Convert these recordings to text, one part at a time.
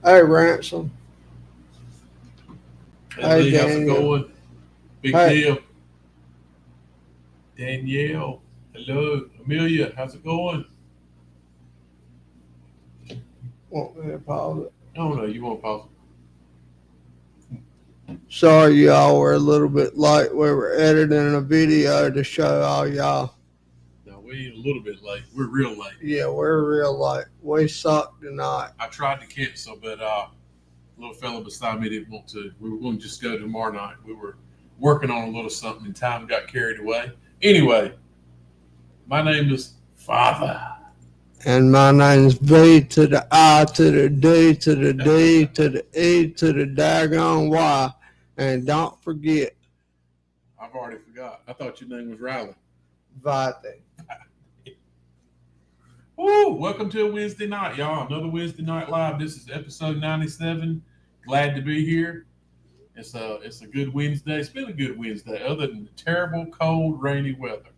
Hey, Ransom. Hey Hey, Lee, how's it Daniel. going? Big Hey, deal. Danielle, hello. Amelia, how's it going? want me to pause it? Oh no, you won't pause. Sorry, y'all. We're a little bit late. We were editing a video to show all y'all. No, we ain't a little bit late. We're real late. Yeah, we're real late. We suck tonight. I tried to cancel, but little fella beside me didn't want to. We were going to just go tomorrow night. We were working on a little something, and time got carried away. Anyway, my name is Father. And my name's V to the I to the D to the D to the E to the daggone Y. And don't forget, I've already forgot. I thought your name was Riley. Vite. Woo! Welcome to a Wednesday night, y'all. Another Wednesday night live. This is episode 97. Glad to be here. It's a good Wednesday. It's been a good Wednesday, other than the terrible, cold, rainy weather.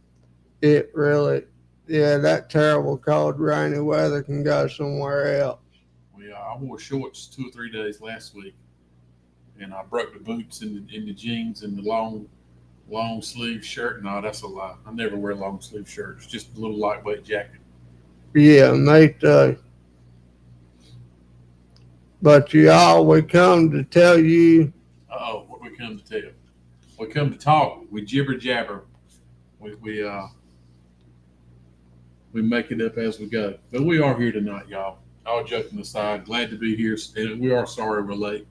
It really, yeah, that terrible cold, rainy weather can go somewhere else. I wore shorts 2 or 3 days last week, and I broke the boots and the jeans and the long sleeve shirt. No, that's a lie. I never wear long sleeve shirts. Just a little lightweight jacket. Yeah, me too. But y'all, we come to tell you, Oh, what we come to tell? We come to talk. We jibber jabber. We make it up as we go. But we are here tonight, y'all. All joking aside, glad to be here. And we are sorry we're late.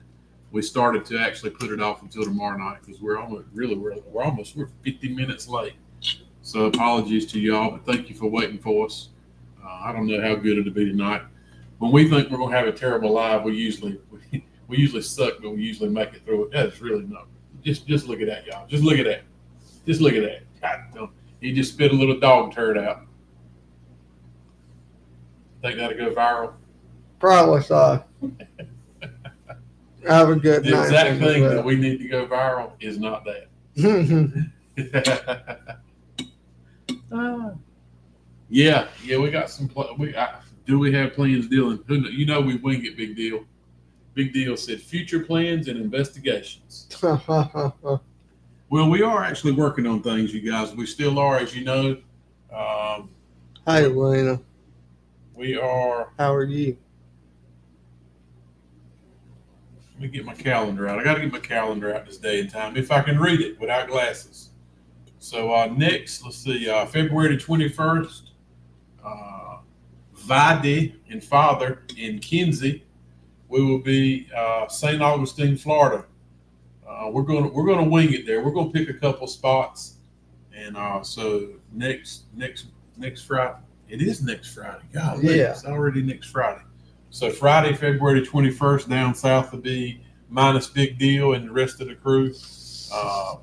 We started to actually put it off until tomorrow night because we're 50 minutes late. So apologies to y'all, but thank you for waiting for us. I don't know how good it'll be tonight. When we think we're gonna have a terrible live, we usually suck, but we usually make it through it. That's really not. Just look at that, y'all. Just look at that. Just look at that. God, he just spit a little dog turd out. Think that'll go viral? probably so. Have a good The night. exact thing that we need to go viral is not that. Yeah, we got some. Do we have plans, Dylan? You know we wing it, Big Deal. Big Deal said future plans and investigations. Well, we are actually working on things, you guys. We still are, as you know. Um, Hey, Lena. we are. How are you? Let me get my calendar out. I got to get my calendar out this day and time if I can read it without glasses. So next, let's see, February the 21st, Vide and Father in Kinsey. We will be St. Augustine, Florida. We're gonna wing it there. We're gonna pick a couple spots, and so next Friday. It is next Friday. Golly, Yeah. it's already next Friday. So Friday, February 21st, down south will be minus Big Deal and the rest of the crew. Uh,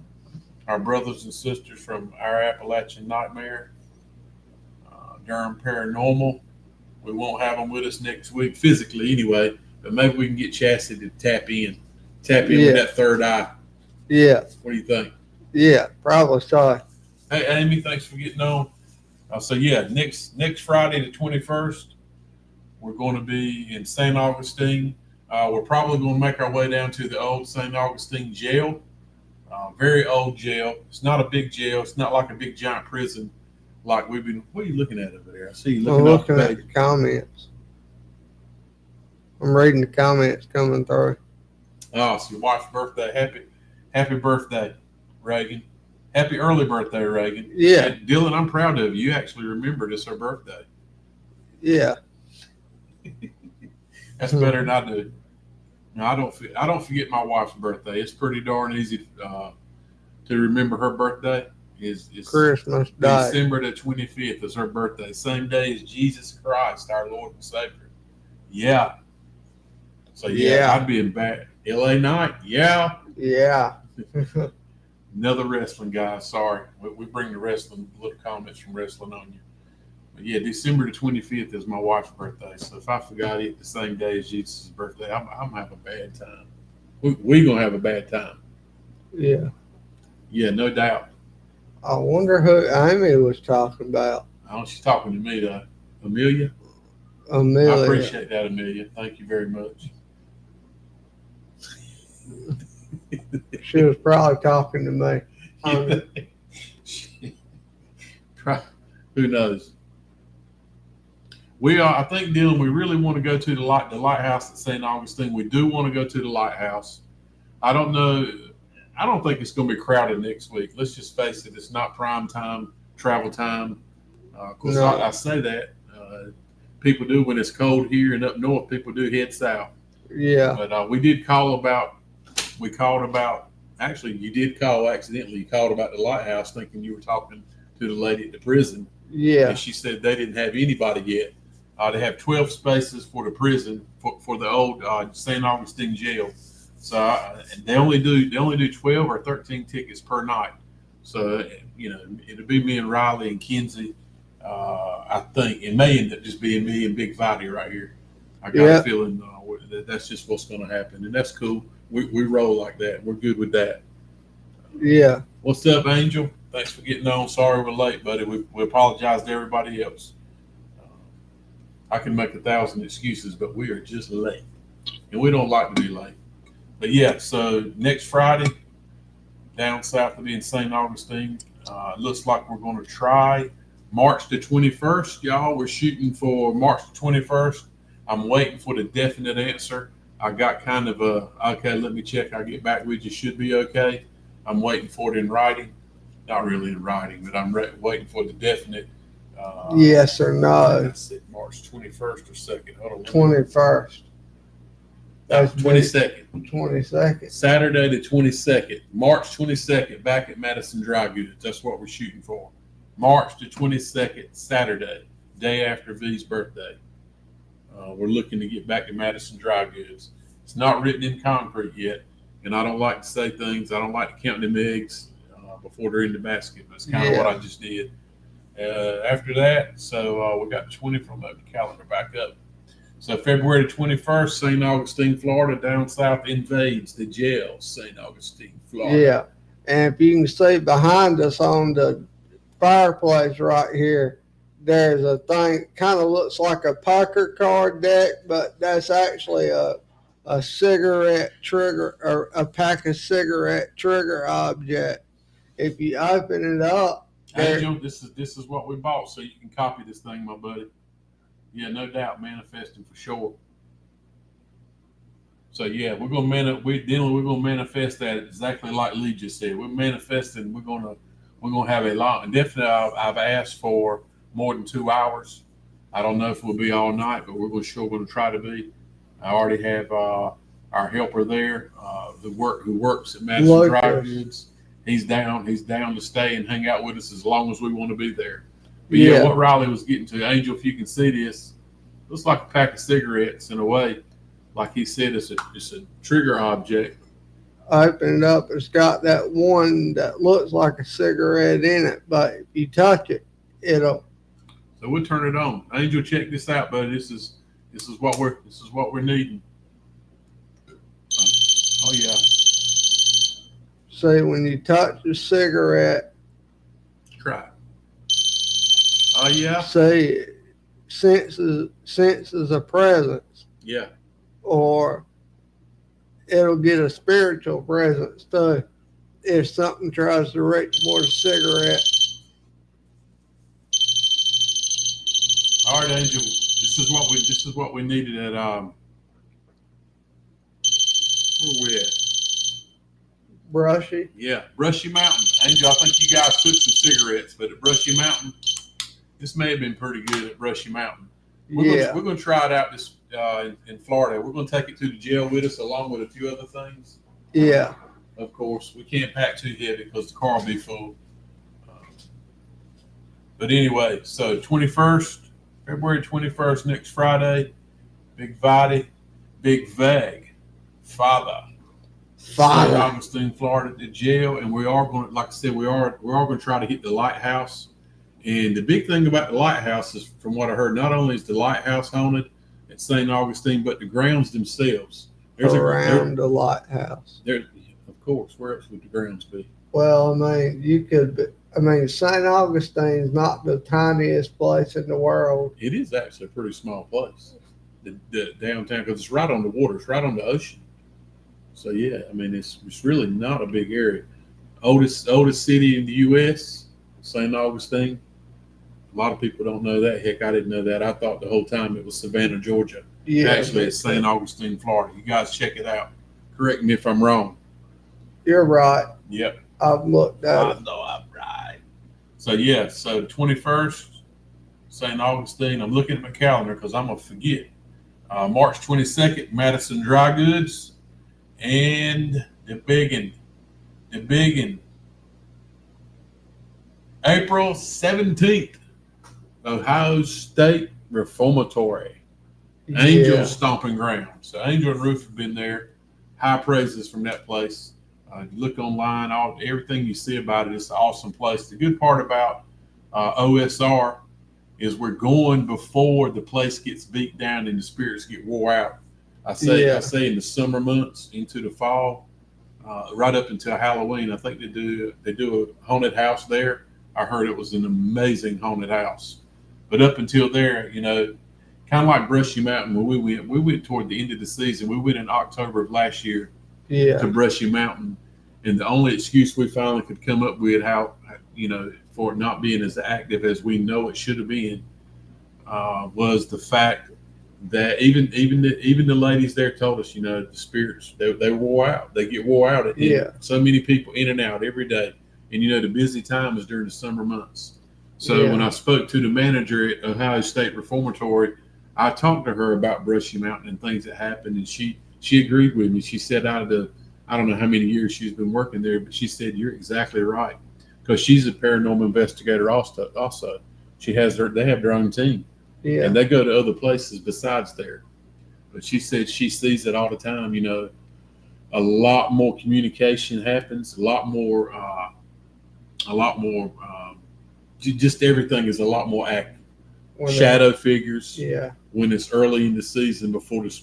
our brothers and sisters from our Appalachian Nightmare, Durham Paranormal. We won't have them with us next week physically anyway, but maybe we can get Chassie to tap in with that third eye. Yeah. What do you think? Yeah, probably so. Hey, Amy, thanks for getting on. So yeah, next Friday the 21st, we're going to be in St. Augustine. We're probably going to make our way down to the old St. Augustine jail. Very old jail. It's not a big jail. It's not like a big giant prison like we've been. What are you looking at over there? I see you I'm looking looking at the comments. I'm reading the comments coming through. Oh, it's your wife's birthday. Happy birthday, Reagan. Happy early birthday, Reagan. Yeah. And Dylan, I'm proud of you. You actually remembered it's her birthday. Yeah. That's better than I do. No, I don't forget my wife's birthday. It's pretty darn easy to remember her birthday. Is Christmas Day. December the 25th is her birthday. Same day as Jesus Christ, our Lord and Savior. Yeah. So yeah. I'd be in bad LA night. Yeah. Yeah. Another wrestling guy. Sorry, we bring the wrestling little comments from wrestling on you. But yeah, December the 25th is my wife's birthday. So if I forgot it the same day as Jesus' birthday, I'm gonna have a bad time. We gonna have a bad time. Yeah. Yeah, no doubt. I wonder who Amy was talking about. Oh, she's talking to me though. Amelia. Amelia. I appreciate that, Amelia. Thank you very much. She was probably talking to me. Who knows? We are, I think, Dylan, we really want to go to the lighthouse at St. Augustine. We do want to go to the lighthouse. I don't know. I don't think it's going to be crowded next week. Let's just face it. It's not prime time, travel time. Of course, No. I say that. People do when it's cold here and up north. People do head south. Yeah. But we did call about. We called about. Actually, you did call accidentally. You called about the lighthouse, thinking you were talking to the lady at the prison, Yeah. and she said they didn't have anybody yet. They have 12 spaces for the prison for the old St. Augustine jail. So they only do 12 or 13 tickets per night. So it'll be me and Riley and Kenzie. I think it may end up just being me and Big Fighty right here. I got a feeling that's just what's going to happen, and that's cool. We roll like that. We're good with that. Yeah. What's up, Angel? Thanks for getting on. Sorry we're late, buddy. We apologize to everybody else. I can make 1,000 excuses, but we are just late, and we don't like to be late. But yeah, so next Friday, down south of in St. Augustine, looks like we're going to try March the 21st, y'all. We're shooting for March the 21st. I'm waiting for the definite answer. I got kind of okay, let me check. I'll get back with you. Should be okay. I'm waiting for it in writing. Not really in writing, but I'm waiting for the definite. Yes or no. I said March 21st or 2nd. Hold on. 21st. That's 22nd. 22nd. Saturday the 22nd. March 22nd, back at Madison Dry Goods. That's what we're shooting for. March the 22nd, Saturday, day after V's birthday. We're looking to get back to Madison Dry Goods. It's not written in concrete yet, and I don't like to say things. I don't like to count them eggs before they're in the basket. That's kind of what I just did. After that, so we got 20 from the calendar back up. So February the 21st, St. Augustine, Florida, down south invades the jail, St. Augustine, Florida. Yeah. And if you can see behind us on the fireplace right here, there's a thing, kind of looks like a poker card deck, but that's actually a cigarette trigger or a pack of cigarette trigger object. If you open it up, Angel, this is what we bought, so you can copy this thing, my buddy. Yeah, no doubt, manifesting for sure. So yeah, we're gonna manifest that exactly like Lee just said. We're manifesting. We're gonna have a long. Definitely, I've asked for more than 2 hours. I don't know if we'll be all night, but we're going to try to be. I already have our helper there, who works at Madison Dry Goods. He's down to stay and hang out with us as long as we want to be there. But yeah, what Riley was getting to, Angel, if you can see this, looks like a pack of cigarettes in a way. Like he said, it's a trigger object. Open it up, it's got that one that looks like a cigarette in it, but if you touch it, it'll. So we'll turn it on. Angel, check this out, buddy. This is what we're needing. Oh yeah. See, when you touch the cigarette, try it. Oh yeah. See, senses a presence. Yeah. Or it'll get a spiritual presence too. If something tries to reach for the cigarette. All right, Angel. This is what we needed at where we at? Brushy. Yeah, Brushy Mountain. Angel, I think you guys took some cigarettes, but at Brushy Mountain, this may have been pretty good at Brushy Mountain. We're going to try it out this in Florida. We're going to take it to the jail with us along with a few other things. Yeah. Of course, we can't pack too heavy because the car will be full. But anyway, so February 21st, next Friday, Big Vadi, Big Vag, Father. St. Augustine, Florida, the jail, and we are going to, like I said, we're all going to try to hit the lighthouse. And the big thing about the lighthouse is, from what I heard, not only is the lighthouse haunted at St. Augustine, but the grounds themselves. Around the lighthouse. Of course, where else would the grounds be? Well, St. Augustine's not the tiniest place in the world. It is actually a pretty small place, the downtown, because it's right on the water. It's right on the ocean. So yeah, I mean it's really not a big area. Oldest city in the U.S. St. Augustine. A lot of people don't know that. Heck, I didn't know that. I thought the whole time it was Savannah, Georgia. Yeah, Actually, it's St. Augustine, Florida. You guys check it out. Correct me if I'm wrong. you're right. Yep. I've looked at I it. know I'm right. So yeah, so the 21st, St. Augustine. I'm looking at my calendar because I'm gonna forget. March 22nd, Madison Dry Goods, and the biggin, April 17th, Ohio State Reformatory. Angels Yeah, stomping ground. So Angel and Ruth have been there. High praises from that place. You look online, everything you see about it. It's an awesome place. The good part about OSR is we're going before the place gets beat down and the spirits get wore out. I yeah, say in the summer months into the fall, right up until Halloween. I think they do a haunted house there. I heard it was an amazing haunted house. But up until there, kind of like Brushy Mountain, where we went toward the end of the season. We went in October of last year to yeah, Brushy Mountain, and the only excuse we finally could come up with for it not being as active as we know it should have been was the fact that even the ladies there told us, the spirits they wore out. They get wore out, and yeah, so many people in and out every day. And the busy time is during the summer months. So when yeah, I spoke to the manager at Ohio State Reformatory, I talked to her about Brushy Mountain and things that happened, and she agreed with me. She said out of the I don't know how many years she's been working there, but she said you're exactly right because she's a paranormal investigator also. She has they have their own team and yeah. they go to other places besides there. But she said she sees it all the time. A lot more communication happens, a lot more. Just everything is a lot more active. When they, Shadow figures yeah, when it's early in the season before the.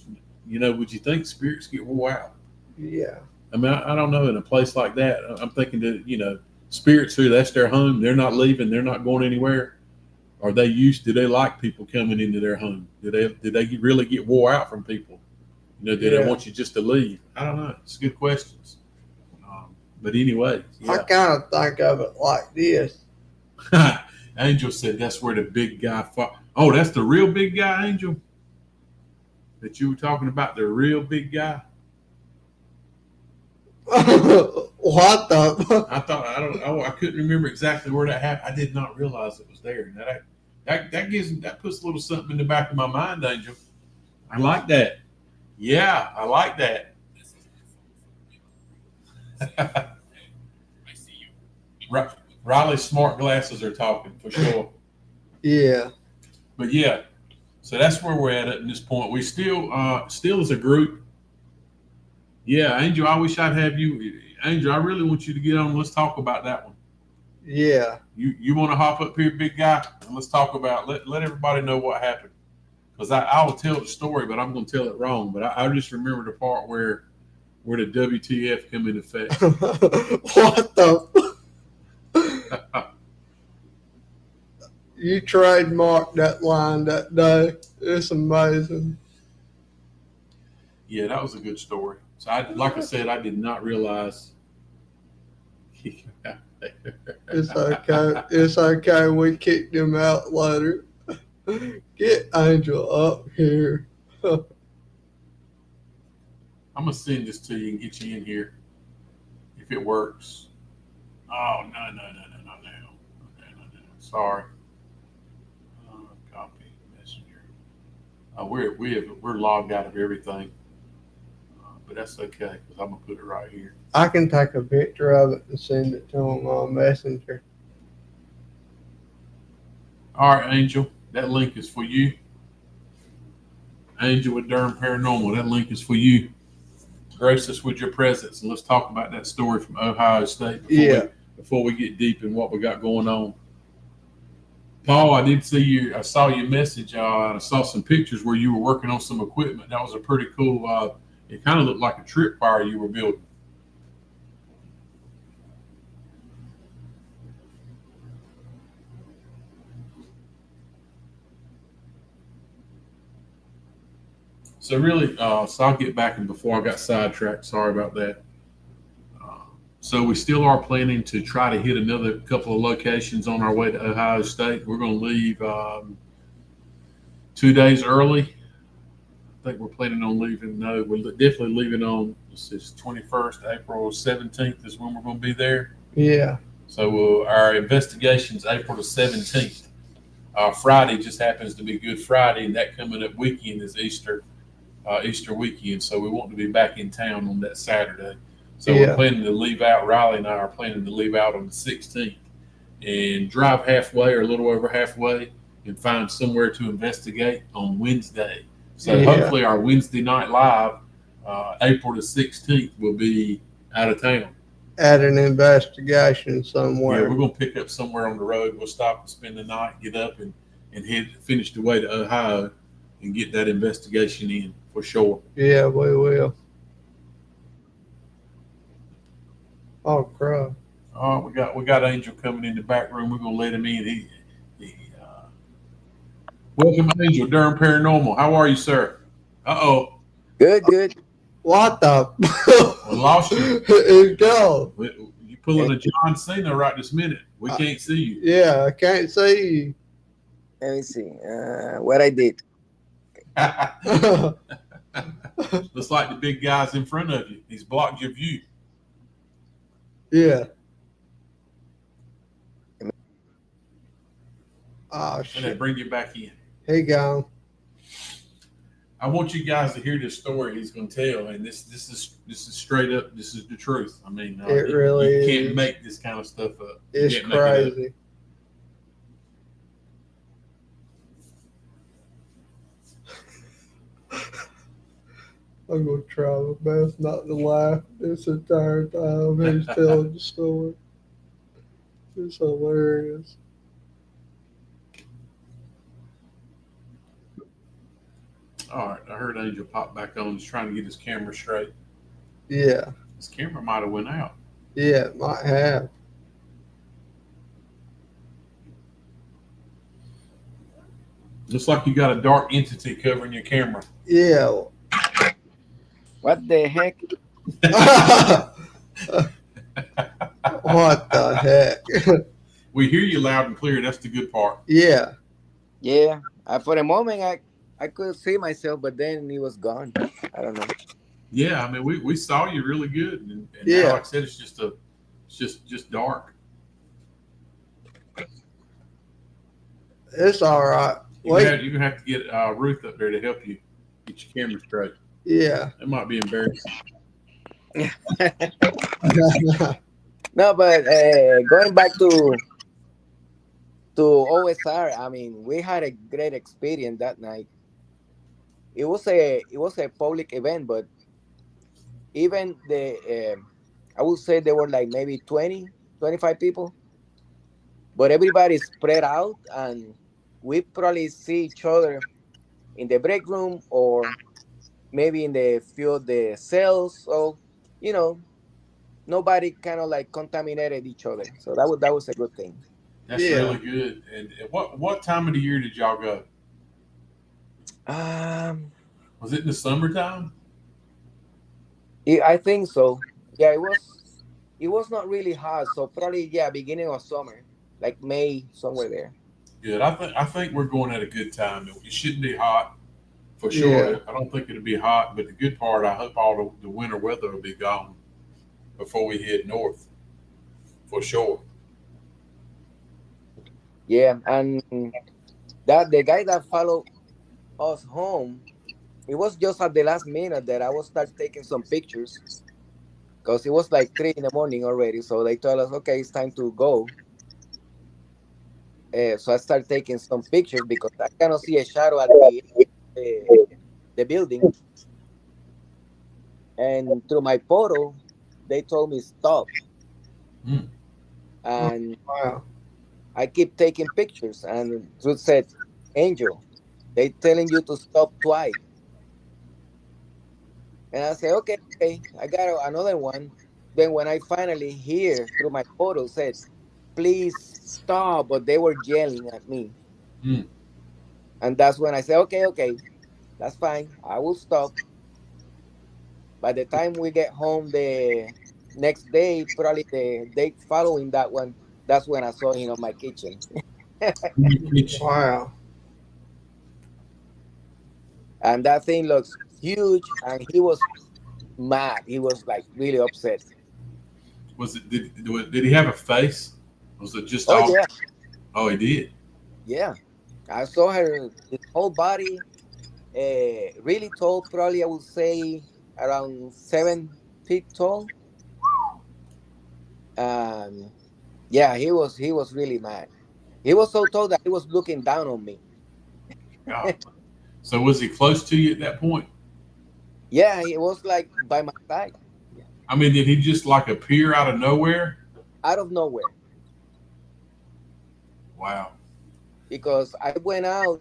Would you think spirits get wore out? yeah, I mean, I don't know. In a place like that, I'm thinking that spirits who that's their home. They're not leaving. They're not going anywhere. Are they used? Do they like people coming into their home? Do they really get wore out from people? Do they yeah. want you just to leave? I don't know. It's good questions. But anyway, I yeah. kind of think of it like this. Angel said that's where the big guy fought. Oh, that's the real big guy, Angel, that you were talking about. The real big guy. What the? I thought I couldn't remember exactly where that happened. I did not realize it was there. Now that puts a little something in the back of my mind, Angel. I like that. Yeah, I like that. Riley's smart glasses are talking for sure. Yeah, But yeah, so that's where we're at this point. We still as a group. Yeah, Angel, I wish I'd have you. Angel, I really want you to get on. Let's talk about that one. yeah. You want to hop up here, big guy, and let's talk about let everybody know what happened. Because I will tell the story, but I'm going to tell it wrong. But I just remember the part where the WTF come into effect. What the? You trademarked that line that day. It's amazing. Yeah, that was a good story. So like I said, I did not realize. It's okay. It's okay. We kicked him out later. Get Angel up here. I'm gonna send this to you and get you in here if it works. Oh no no. Okay, no. Sorry. Copy messenger. We're logged out of everything, but that's okay because I'm gonna put it right here. I can take a picture of it and send it to him on Messenger. All right, Angel, that link is for you. Angel with Durham Paranormal, that link is for you. Grace us with your presence, and let's talk about that story from Ohio State Yeah. before we get deep in what we got going on. Paul, I did see you. I saw your message. I saw some pictures where you were working on some equipment. That was a pretty cool. It kind of looked like a tripwire you were building. So really, so I'll get back and before I got sidetracked. Sorry about that. Uh, so we still are planning to try to hit another couple of locations on our way to Ohio State. We're going to leave 2 days early. I think we're planning on leaving. No, we're definitely leaving on this is 21st, April 17th is when we're going to be there. Yeah. So our investigation's April the 17th. Friday just happens to be Good Friday, and that coming up weekend is Easter weekend. So we want to be back in town on that Saturday. So we're Yeah. planning to leave out. Riley and I are planning to leave out on the 16th and drive halfway or a little over halfway and find somewhere to investigate on Wednesday. So Yeah. hopefully our Wednesday night live, April the 16th, will be out of town. At an investigation Yeah, we're somewhere. gonna pick up somewhere on the road. We'll stop and spend the night, get up and head finish the way to Ohio and get that investigation in for sure. Yeah, we will. Oh crap. We got Angel coming in the back room. We're gonna let him in. Welcome, Angel, Durham Paranormal. How are you, sir? Uh-oh, Good, good. What the we lost you. it's gone. You pulling Eh, a John Cena right this minute. We can't see Yeah, I can't see Let me see what I did. you. you. Looks like the big guy's in front of you. He's blocked your view. Yeah. Oh And they shit. bring you back in. He gone. I want you guys to hear this story he's going to tell, and this is straight up. This is the truth. I mean, It really you can't is. make this kind of stuff up. You It's can't make it up. crazy. I'm gonna try my best not to laugh this entire time he's telling the story. It's hilarious. All right, I heard Angel pop back on. He's trying to get his camera straight. Yeah. His camera might have went out. Yeah, it might have. Looks like you got a dark entity covering your camera. Yeah. What the heck? What the heck? We hear you loud and clear. That's the good part. Yeah. Yeah. For a moment, I could see myself, but then he was gone. I don't know. Yeah, I mean, we saw you really good, and Yeah. now, like I said, it's just dark. It's all right. You're gonna have to get Ruth up there to help you get your camera straight. Yeah. That might be embarrassing. No, but going back to OSR, I mean, we had a great experience that night. It was a public event, but even I would say there were like maybe 20, 25 people, but everybody spread out, and we probably see each other in the break room or maybe in the few of the cells. So you know, nobody kind of like contaminated each other. So that was a good thing. That's Yeah. really good. And what time of the year did y'all go? Um, Was it in the summertime? I think so. Yeah, it was not really hot, so probably yeah, beginning of summer, like May, somewhere there. Good. I think we're going at a good time. It shouldn't be hot for Yeah. sure. I don't think it'll be hot, but the good part, I hope all the winter weather will be gone before we head north for sure. Yeah, and that the guy that followed us home, it was just at the last minute that I was start taking some pictures because it was like 3 in the morning already. So they told us, okay, it's time to go. So I started taking some pictures because I cannot see a shadow at the building. And through my photo, they told me stop. Mm. And Wow. I keep taking pictures. And Ruth said, Angel, they telling you to stop twice. And I said, okay, okay, I got another one. Then when I finally hear through my photo said, please stop, but they were yelling at me. Mm. And that's when I said, okay, okay. That's fine. I will stop. By the time we get home the next day, probably the day following that one, that's when I saw him on my kitchen. In the kitchen. Wow. And that thing looks huge. And he was mad. He was like really upset. Was it? Did he have a face? Was it just Oh, all? yeah. Oh, he did. Yeah. I saw her, his whole body, really tall, probably I would say around 7 feet tall. Um, yeah, he was really mad. He was so tall that he was looking down on me. God. So was he close to you at that point? Yeah, he was like by my side. Yeah, I mean, did he just like appear out of nowhere? out of nowhere. Wow. Because I went out,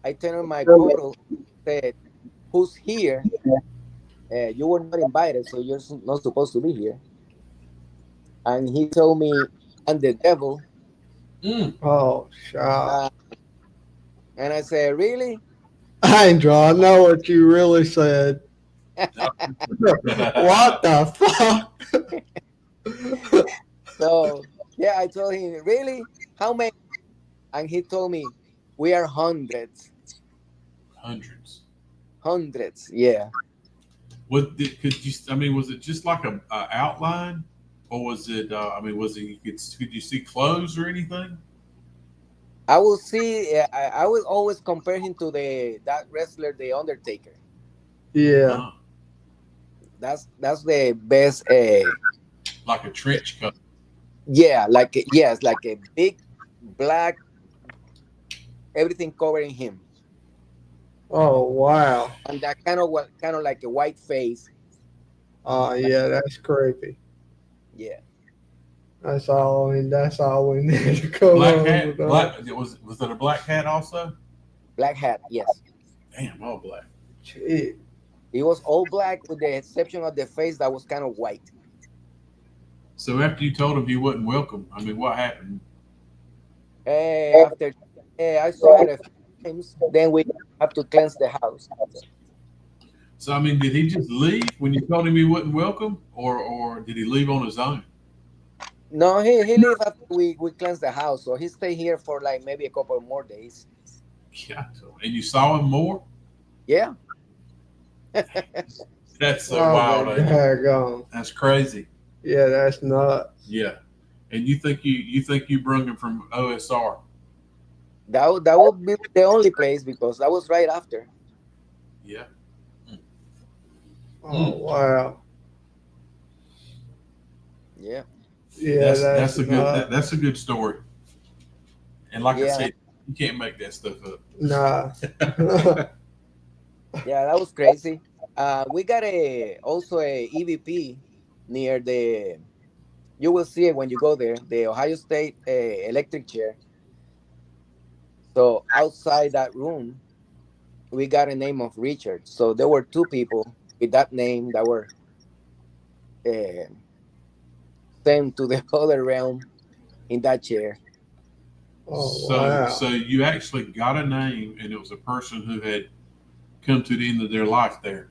I turned on my photo, said, "Who's here? You were not invited, so you're not supposed to be here." And he told me, "I'm the devil." Mm. Oh, shot. Uh, and I said, "Really?" Angel, I know what you really said. What the fuck? So yeah, I told him, "Really? How many?" And he told me, "We are hundreds, Hundreds. hundreds." Yeah, What did could you? I mean, was it just like a outline, or was it? I mean, was it? Could you see clothes or anything? I will see. I will always compare him to the that wrestler, the Undertaker. Yeah. Uh, That's the best. like a trench coat. Yeah, like yes, like a big black, everything covering him, Oh, wow. and that kind of what kind of like a white face. Oh, Like, yeah, that's creepy. yeah, That's all we need to come Black up with hat. that. Was it a black hat also? black hat. Yes, Damn, all black. Shit. he was all black with the exception of the face that was kind of white. So after you told him he wasn't welcome, I mean, what happened? After I saw her a few times, then we have to cleanse the house. So I mean, did he just leave when you told him he wasn't welcome, or did he leave on his own? No, he left after we cleansed the house, so he stayed here for like maybe a couple more days. God, and you saw him more? Yeah, That's so Oh, wild, but Angel. daggone. That's crazy. Yeah, that's nuts. Yeah. And you think you brung him from OSR? that would be the only place because that was right after. Yeah. Oh, Mm. wow. Yeah, Yeah, That's that's a good nuts. that's a good story. And like I yeah, said, you can't make that stuff Nah. up. yeah. That was crazy. We got a also a EVP near the. You will see it when you go there. The Ohio State electric chair. So outside that room, we got a name of Richard. So there were two people with that name that were uh, sent to the other realm in that chair. Oh, So wow. you actually got a name, and it was a person who had come to the end of their life there.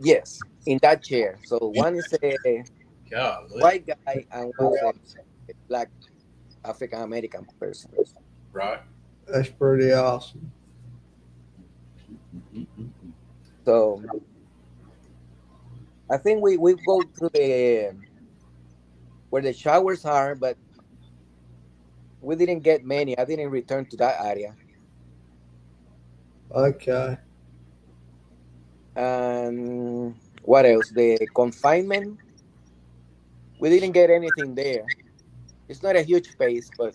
Yes, in that chair. So one is a Golly. white guy and one's a black African American person. Right. That's pretty awesome. Mm-mm-mm. So I think we go through the where the showers are, but we didn't get many. I didn't return to that area. Okay. And what else? The confinement. We didn't get anything there. It's not a huge space, but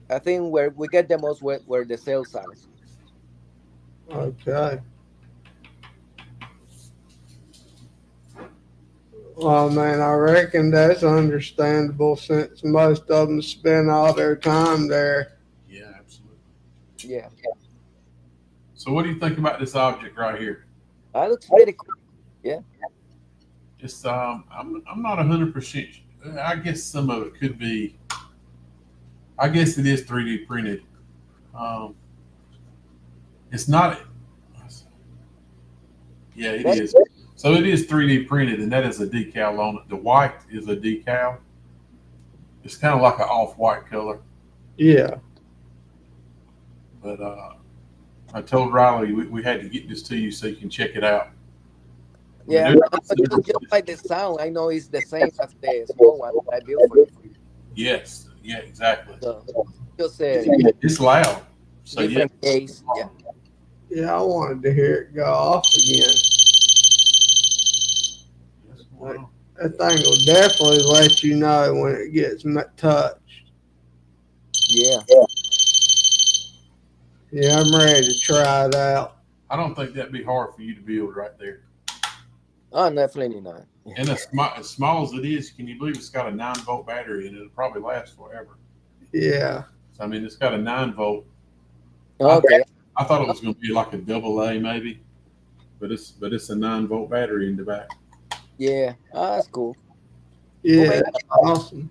I think where we get the most where the sales are. Okay. Well, man, I reckon that's understandable since most of them spend all their time there. Yeah, absolutely. Yeah, So what do you think about this object right here? that looks pretty cool. Yeah, It's I'm not 100%. I guess some of it could be. I guess it is 3D printed. Um, it's not. Yeah, it That, is. So it is 3D printed, and that is a decal on it. The white is a decal. It's kind of like an off-white color. Yeah. But I told Riley we had to get this to you so you can check it out. I mean, yeah, just like the sound, I know it's the same as the small one that I built for you. yes, yeah, exactly. So just It's loud. So yeah, different case. Yeah. Yeah, I wanted to hear it go off again. that's going Like, on. that thing will definitely let you know when it gets touched. Yeah. Yeah, I'm ready to try it out. I don't think that'd be hard for you to build right there. Oh, definitely not. And as small as it is, can you believe it's got a 9-volt battery and it'll probably last forever? Yeah. So I mean, it's got a 9 volt. I, Okay. I thought it was going to be like a double A maybe, but it's a 9-volt battery in the back. Yeah. Oh, that's cool. Who Yeah, made that's awesome.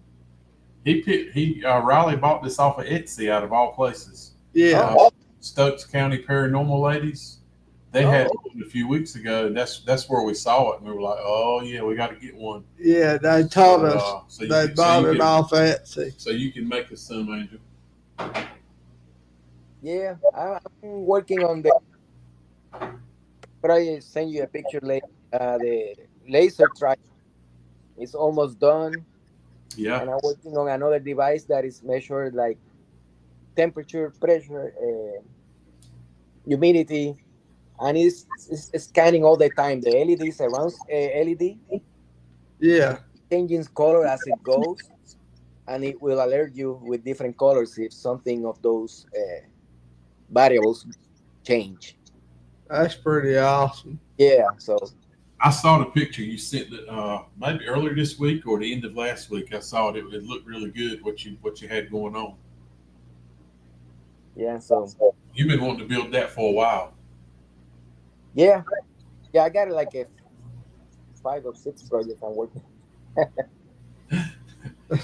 Riley bought this off of Etsy out of all places. Yeah. Stokes County Paranormal ladies. They had Oh, one a few weeks ago, and that's where we saw it, and we were like, "Oh yeah, we got to get one." Yeah, they told us So they bought it off Etsy. so you can make us some, Angel. yeah. I'm working on the. But I send you a picture later. The laser track is almost done, Yeah, and I'm working on another device that is measured like temperature, pressure, humidity, and it's scanning all the time. The LEDs around LED Yeah. changing color as it goes, and it will alert you with different colors if something of those variables change. That's pretty awesome. Yeah, so I saw the picture you sent that maybe earlier this week or the end of last week. I saw it. It looked really good what you had going on. yeah, so You've been wanting to build that for a while. yeah, yeah, I got like a 5 or 6 projects I'm working.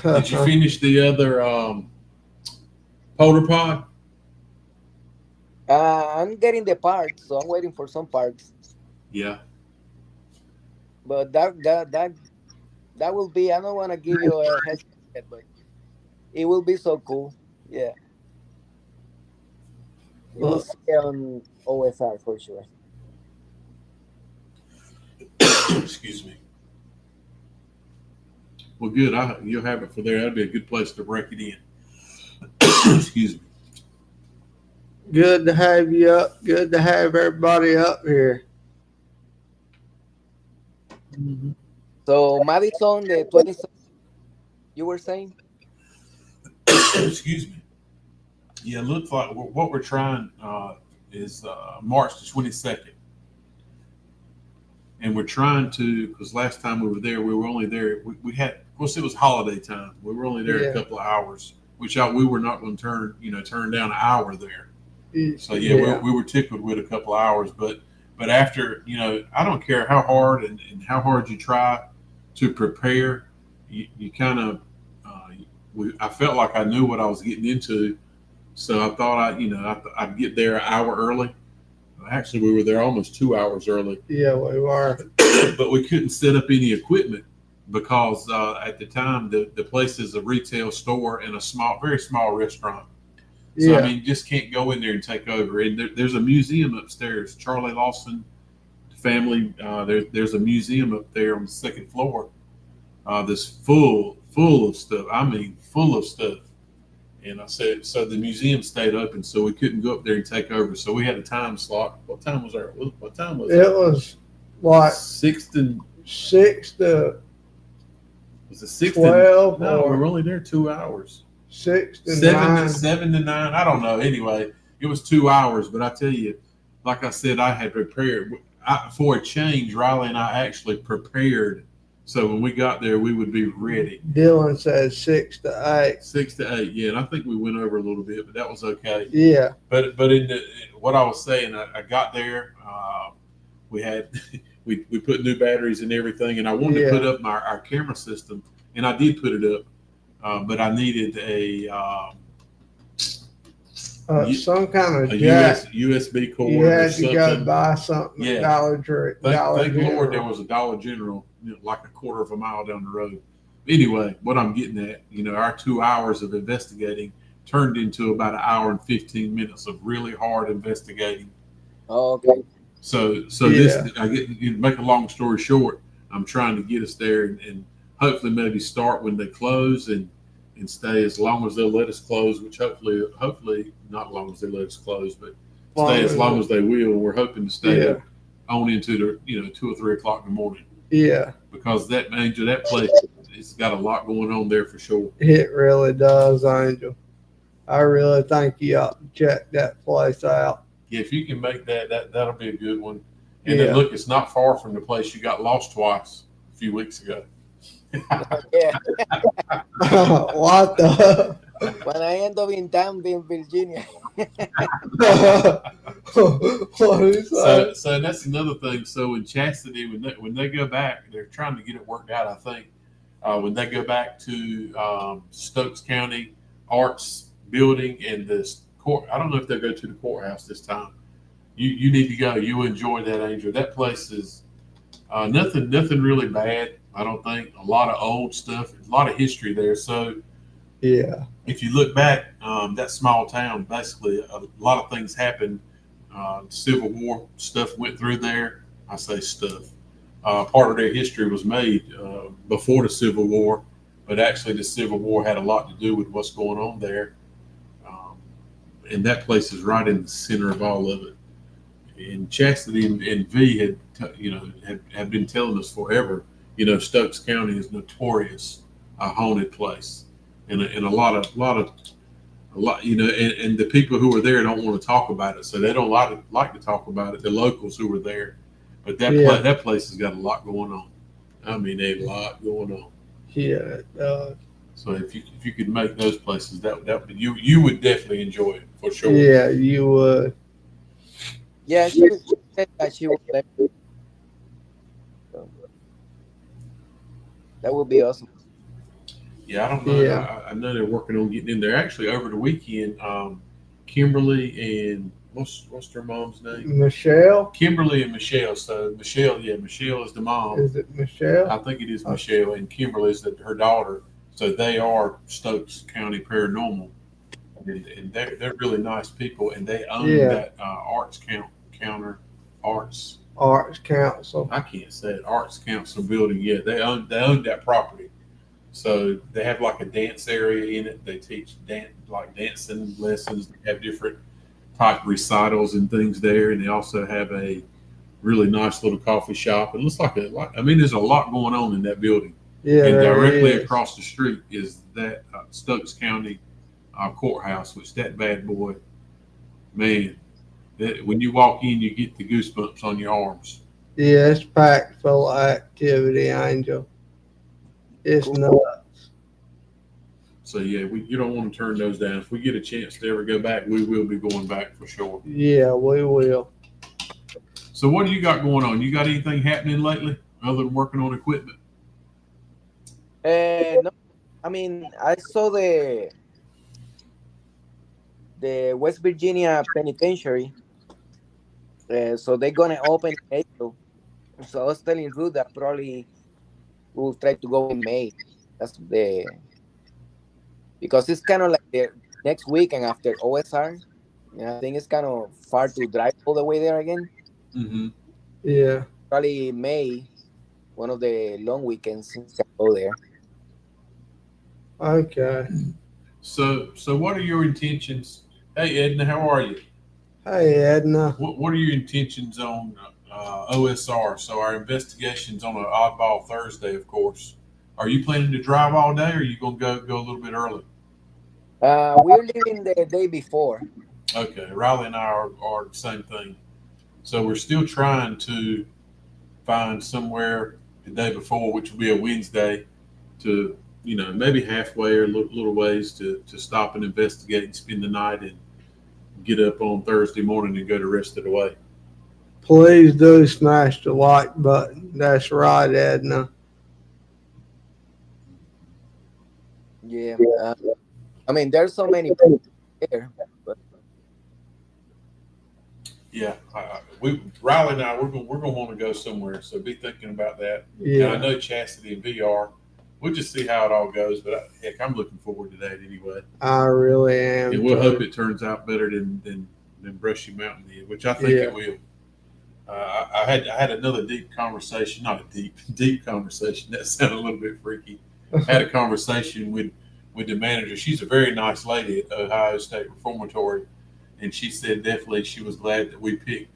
Did you finish the other Polar Pod? I'm getting the parts, so I'm waiting for some parts. Yeah. But that will be. I don't want to give you a head yet, but it will be so cool. Yeah, you will Well, see it on OSR for sure. Excuse me. Well, good. You'll have it for there. That'd be a good place to break it in. Excuse me. good to have you up. Good to have everybody up here. Mhm. So Madison, the 27th, you were saying? Excuse me. Yeah, it looks like what we're trying is March the 22nd. And we're trying to, because last time we were there, we were only there, we had, of course, it was holiday time. We were only there Yeah. a couple of hours, which we were not going to turn down an hour there. So yeah, Yeah. we were tickled with a couple of hours, but after, I don't care how hard and how hard you try to prepare, you kind of, I felt like I knew what I was getting into. So I thought I'd get there an hour early. Actually, we were there almost 2 hours early, Yeah, we were. but we couldn't set up any equipment because at the time the place is a retail store and a very small restaurant. So I Yeah. mean, just can't go in there and take over. And there's a museum upstairs. Charlie Lawson family. There's a museum up there on the second floor. That's full of stuff. I mean, full of stuff. And I said, so the museum stayed open, so we couldn't go up there and take over. So we had a time slot. What time was our? What time was It was like 6 to 6 to was it 6 to 12 no? We or were only there 2 hours. 6 to 7 to 9. 7 to 9. I don't know. Anyway, it was 2 hours. But I tell you, like I said, I had prepared for a change. Riley and I actually prepared, so when we got there, we would be ready. Dylan says 6 to 8. 6 to 8, yeah. And I think we went over a little bit, but that was okay. Yeah. But in what I was saying, I got there. We had we put new batteries and everything, and I wanted to put up our camera system, and I did put it up, but I needed Some kind a of jack. USB You cord or had to go something. buy something at Yeah. Dollar Thank Lord there General. was a Dollar General, like a quarter of a mile down the road. Anyway, what I'm getting at, our 2 hours of investigating turned into about an hour and 15 minutes of really hard investigating. Oh, okay. So this, Yeah, I get, make a long story short, I'm trying to get us there, and hopefully maybe start when they close, and stay as long as they'll let us close, which hopefully not as long as they let us close, but stay long as as long as they will. We're hoping to stay yeah, on into the 2 or 3 o'clock in the morning, yeah. because that place, it's got a lot going on there for sure. It really does, Angel. I really think you ought to check that place out. Yeah, if you can make that'll be a good one. And then Yeah. look, it's not far from the place you got lost twice a few weeks ago. Yeah. What the? When I end up in Danville, Virginia. What is that? So that's another thing. So in Chastity, when they go back, they're trying to get it worked out. I think when they go back to Stokes County Arts Building and this court, I don't know if they'll go to the courthouse this time. You need to go. You enjoy that, Angel. That place is nothing really bad. I don't think. A lot of old stuff, a lot of history there. So Yeah. if you look back, that small town, basically a lot of things happened. Civil War stuff went through there. I say stuff. Part of their history was made before the Civil War, but actually the Civil War had a lot to do with what's going on there. Um, and that place is right in the center of all of it. And Chastity and V have been telling us forever. Stokes County is notorious a haunted place, and a lot, and the people who are there don't want to talk about it, so they don't like to talk about it. The locals who were there, but Yeah. that place has got a lot going on. I mean, a lot going on. Yeah. So if you could make those places, that you would definitely enjoy it for sure. Yeah, you would. Yeah, she said that she would let me, so that would be awesome. Yeah, I don't know. Yeah. I know they're working on getting in there. Actually, over the weekend, Kimberly and what's their mom's name? Michelle? Kimberly and Michelle. So Michelle, yeah, Michelle is the mom. Is it Michelle? I think it is Michelle, and Kimberly is her daughter. So they are Stokes County Paranormal, and they're really nice people, and they own Yeah. that counter arts. Arts Council. I can't say it. Arts Council building. Yeah, they own that property. So they have like a dance area in it. They teach dancing lessons. They have different type recitals and things there, and they also have a really nice little coffee shop. It looks like I mean, there's a lot going on in that building. Yeah, And there directly is. across the street is that Stokes County courthouse, which that bad boy, man, when you walk in, you get the goosebumps on your arms. Yeah, it's packed full of activity, Angel. It's Cool. nuts. So yeah, you don't want to turn those down. If we get a chance to ever go back, we will be going back for sure. Yeah, we will. So what do you got going on? You got anything happening lately other than working on equipment? No, I mean I saw the West Virginia Penitentiary, so they're gonna open in April. So I was telling Ruth that probably we'll try to go in May. That's because it's kind of like the next weekend after OSR. And I think it's kind of far to drive all the way there again. Mm-hmm. Yeah. Probably May, one of the long weekends, we can go there. Okay. So what are your intentions? Hey Edna, how are you? Hey, Edna. What are your intentions on OSR? So our investigations on an oddball Thursday, of course. Are you planning to drive all day, or are you gonna go a little bit early? We're leaving the day before. Okay, Riley and I are the same thing. So we're still trying to find somewhere the day before, which will be a Wednesday, to maybe halfway or a little ways to stop and investigate and spend the night and get up on Thursday morning and go the rest of the way. Please do smash the like button. That's right, Edna. Yeah. I mean, there's so many people there, but Yeah, we Riley and I we're gonna want to go somewhere, so be thinking about that. And I Yeah, know Chastity and VR. We'll just see how it all goes, but heck, I'm looking forward to that anyway. I really And am we'll hope too. it turns out better than Brushy Mountain did, which I think it Yeah. will. I had another deep conversation, not a deep conversation. That sounded a little bit freaky. I had a conversation with the manager. She's a very nice lady at Ohio State Reformatory, and she said definitely she was glad that we picked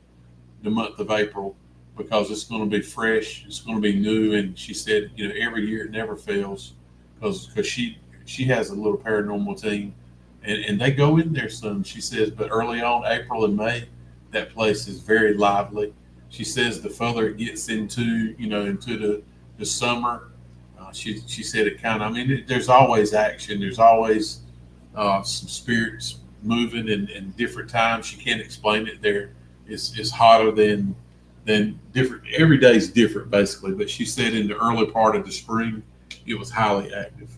the month of April because it's going to be fresh, it's going to be new, and she said, every year it never fails because she has a little paranormal team, and they go in there some. She says, but early on, April and May, that place is very lively. She says the further it gets into the summer, she said it kind of. I mean, there's always action. There's always some spirits moving in different times. She can't explain it. There, it's hotter than different. Every day is different basically. But she said in the early part of the spring, it was highly active.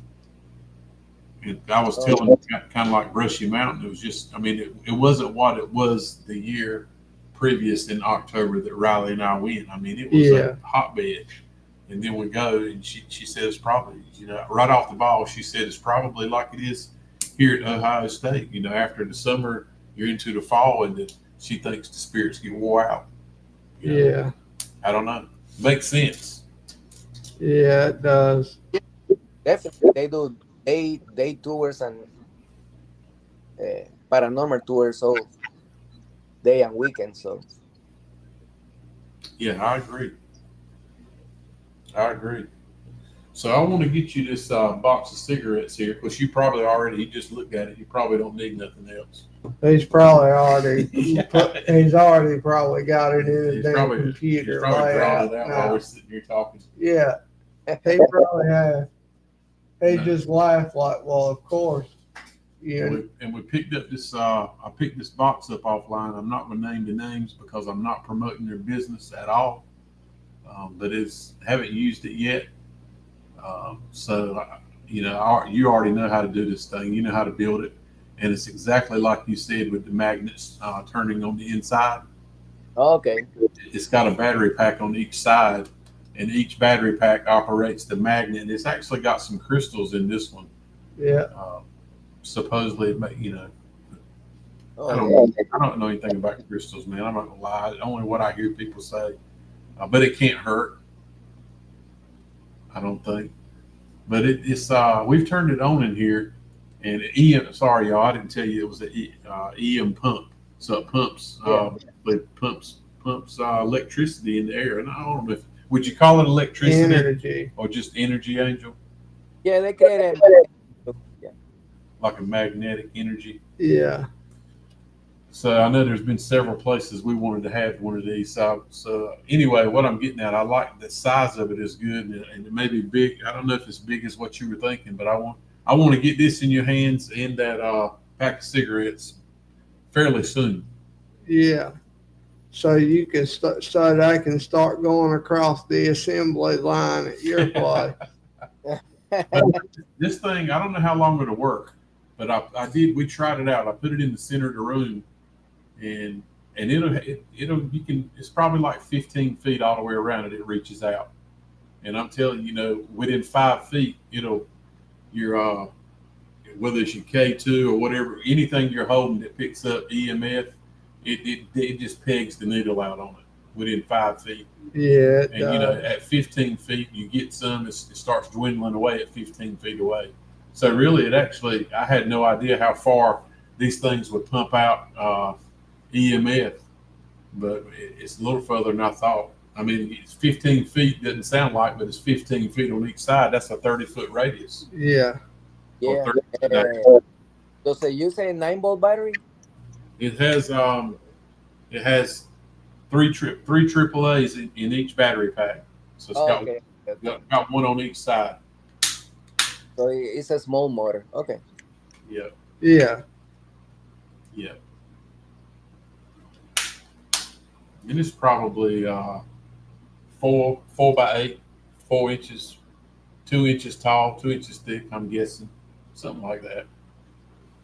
And I was Oh, telling kind of like Brushy Mountain. It was just. I mean, it wasn't what it was the year previous in October that Riley and I went. I mean, it was a Yeah. hotbed. And then we go, and she says probably, right off the ball, she said it's probably like it is here at Ohio State. After the summer, you're into the fall, and she thinks the spirits get wore out. You know, Yeah. I don't know. Makes sense. Yeah, it does. definitely, they do day tours and paranormal tours, so day and weekend. So Yeah, I agree. I agree. So I want to get you this box of cigarettes here because you just looked at it. You probably don't need nothing else. He's probably already Yeah. he's already probably got it in his He's damn probably he's computer probably drawing layout it out while we're now. sitting here talking. Yeah, he probably has. He No. just laughed like, well, of course. And You we picked up this. I picked this box up offline. I'm not going to name the names because I'm not promoting their business at all. But it's haven't used it yet. You already know how to do this thing. You know how to build it, and it's exactly like you said with the magnets turning on the inside. okay, It's got a battery pack on each side, and each battery pack operates the magnet. It's actually got some crystals in this one. yeah. Uh, Supposedly, I oh yeah, don't I don't know anything about crystals, man. I'm not gonna lie. Only what I hear people say. But it can't hurt. I don't think. But it's we've turned it on in here, and EM. Sorry, y'all, I didn't tell you it was EM pump. So it pumps yeah, pumps electricity in the air. And I don't know if would you call it electricity Energy. or just energy, Angel, yeah. They create a magnetic loop. Yeah. like a magnetic energy. Yeah. So I know there's been several places we wanted to have one of these. So anyway, what I'm getting at, I like the size of it is good, and it may be big. I don't know if it's big as what you were thinking, but I want to get this in your hands and that pack of cigarettes fairly soon. Yeah. So you can so they can start going across the assembly line at your place. But this thing, I don't know how long it'll work, but I did. We tried it out. I put it in the center of the room, and it'll you can. It's probably like 15 feet all the way around it. It reaches out, and I'm telling you, within 5 feet, your whether it's your K2 or whatever, anything you're holding that picks up EMF, it just pegs the needle out on it within 5 feet. Yeah, it And does. at 15 feet, you get some. It starts dwindling away at 15 feet away. So really, I had no idea how far these things would pump out EMF, but it's a little further than I thought. I mean, it's 15 feet doesn't sound like, but it's 15 feet on each side. That's a 30-foot radius Yeah. or Yeah. 30 foot diameter. Does it use a 9 volt battery? It has three triple A's in each battery pack. So it's Oh, got, okay. Okay. got one on each side. So it's a small motor. Okay. Yeah, Yeah. yeah. And it's probably 4 by 8, 4 inches, 2 inches tall, 2 inches thick. I'm guessing something like that.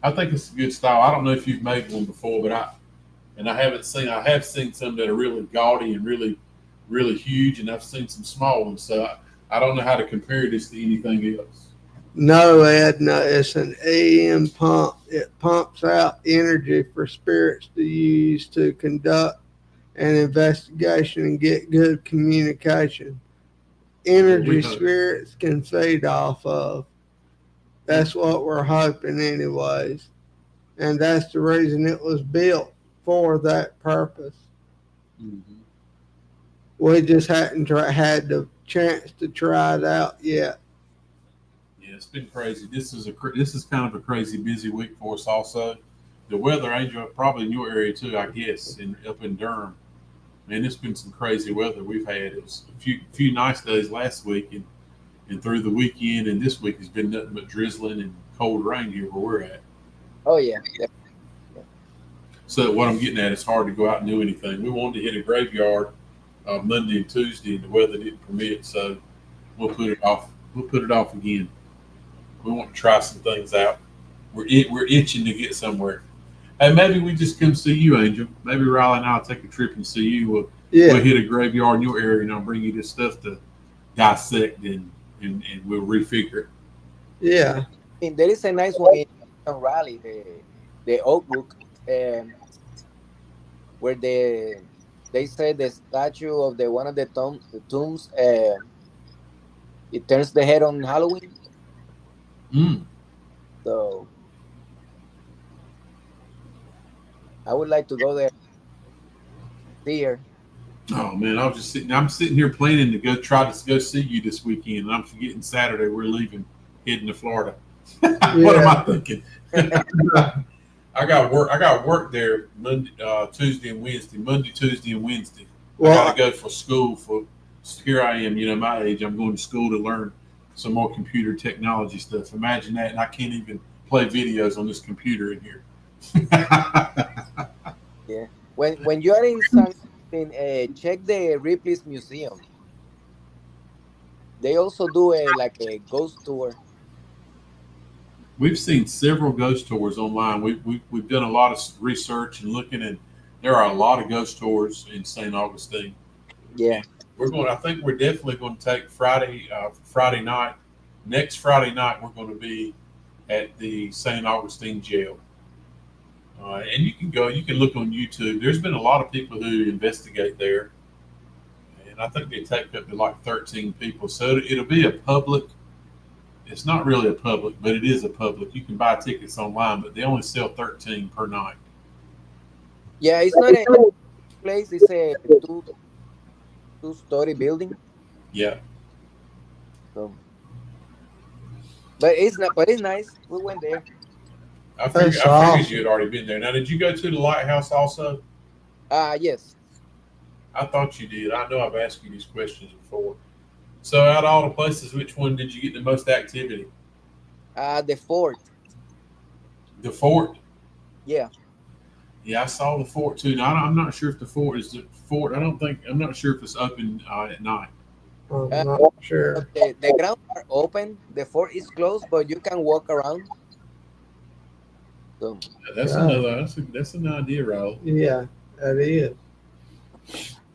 I think it's a good style. I don't know if you've made one before, but and I have seen some that are really gaudy and really huge, and I've seen some small ones. So I don't know how to compare this to anything else. No, Ed, no, it's an EM pump. It pumps out energy for spirits to use to conduct an investigation and get good communication. Well, we Energy hope. spirits can feed off of. That's what we're hoping, anyways. And that's the reason it was built for that purpose. Mm-hmm. We just hadn't had the chance to try it out yet. Yeah, it's been crazy. This is kind of a crazy busy week for us. Also, the weather, Angel, probably in your area too, I guess, in up in Durham. Man, it's been some crazy weather we've had. It was a few nice days last week, and through the weekend, and this week has been nothing but drizzling and cold rain here where we're at. Oh yeah, yeah. So what I'm getting at, it's hard to go out and do anything. We wanted to hit a graveyard Monday and Tuesday, and the weather didn't permit, so we'll put it off. We'll put it off again. We want to try some things out. We're itching to get somewhere. Hey, maybe we just come see you, Angel. Maybe Riley and I'll take a trip and see you. We'll Yeah, hit a graveyard in your area, and I'll bring you this stuff to dissect and we'll refigure it. yeah. And there is a nice one in Raleigh, the Oak Brook, where they say the statue of the one of the tombs, it turns the head on Halloween. Mm. So I would like to go there see her. Oh man, I was just sitting. I'm sitting here planning to go try to go see you this weekend, and I'm forgetting Saturday we're leaving, heading to Florida. What am I Yeah. thinking? I got work. I got work there Monday, Tuesday, and Wednesday. Monday, Tuesday, and Wednesday. I got to Well, go for school. For here I am. You know, my age. I'm going to school to learn some more computer technology stuff. Imagine that, and I can't even play videos on this computer in here. Yeah. When you are in San, check the Ripley's Museum. They also do a like a ghost tour. We've seen several ghost tours online. We've done a lot of research and looking, and there are a lot of ghost tours in St. Augustine. Yeah. And we're going. I think we're definitely going to take Friday night. Next Friday night, we're going to be at the St. Augustine jail. And you can go. You can look on YouTube. There's been a lot of people who investigate there, and I think they take up to like 13 people. So it'll be a public. It's not really a public, but it is a public. You can buy tickets online, but they only sell 13 per night. Yeah, it's not a place, it's a two-story building. Yeah, So but it's not but it's nice. We went there. that's I figured you awesome. had already been there. Now, did you go to the lighthouse also? Yes. I thought you did. I know I've asked you these questions before. So, out of all the places, which one did you get the most activity? The fort. The fort. Yeah. Yeah, I saw the fort too. Now, I'm not sure if the fort is the fort. I don't think. I'm not sure if it's open at night. I'm Uh, not sure. the grounds are open. The fort is closed, but you can walk around. So That's God, another. That's an idea, Raul. yeah, that is.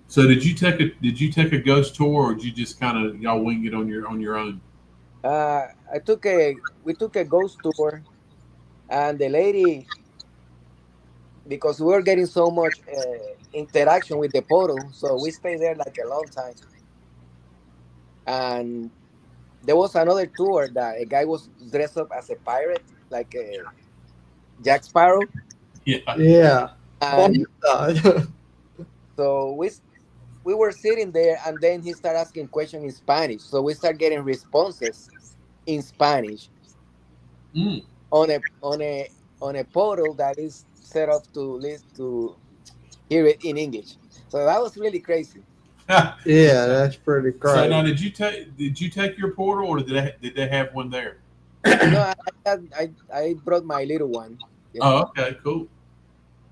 So, did you take a ghost tour, or did you just kind of y'all wing it on your own? I took a we took a ghost tour, and the lady, because we were getting so much interaction with the portal, so we stayed there like a long time. And there was another tour that a guy was dressed up as a pirate, like a Jack Sparrow, Yeah. Yeah. Oh, and God. so we were sitting there, and then he started asking questions in Spanish. So we start getting responses in Spanish Mm. on a portal that is set up to list to hear it in English. So that was really crazy. Yeah, that's pretty So now, crazy. did you take your portal, or did they have one there? No, I brought my little one. You know, Oh, okay, cool.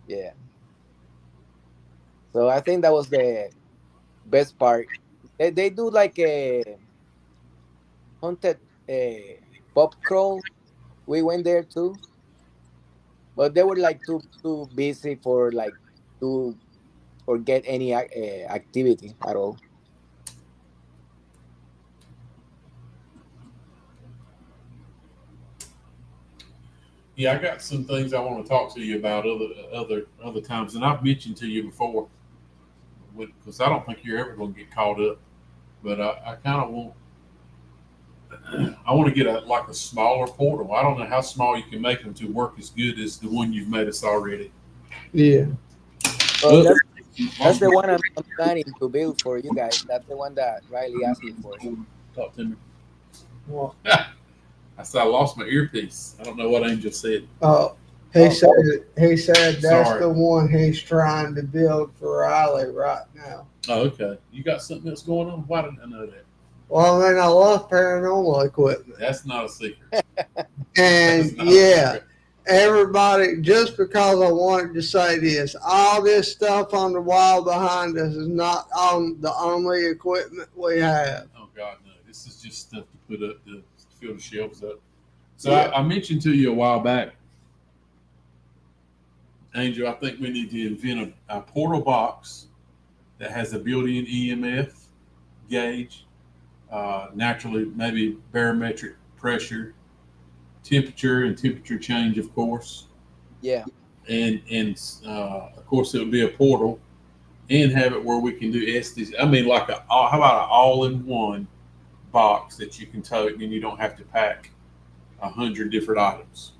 yeah. So I think that was the best part. They do like a haunted pop crawl. We went there too, but they were like too busy for like do or get any activity at all. Yeah, I got some things I want to talk to you about other times, and I've mentioned to you before, because I don't think you're ever going to get caught up. But I kind of want I want to get a smaller portal. I don't know how small you can make them to work as good as the one you've made us already. Yeah. Well, But that's the one I'm planning to build for you guys. That's the one that Riley asked me for. talk to me. Well, I said I lost my earpiece. I don't know what Angel said. oh, Oh, he said that's Sorry. the one he's trying to build for Riley right now. Oh, okay. You got something else going on? Why didn't I know that? Well, I mean, I love paranormal equipment. That's not a secret. And That's not a yeah, secret. everybody, just because I wanted to say this, all this stuff on the wall behind us is not on the only equipment we have. Oh God, no. This is just stuff to put up to fill the shelves up. So Yeah. I mentioned to you a while back, Angel, I think we need to invent a portal box that has a built-in EMF gauge, naturally maybe barometric pressure, temperature, and temperature change, of course, yeah. and of course it would be a portal, and have it where we can do Estes. I mean, how about an all-in-one box that you can tote, and you don't have to pack 100 different items.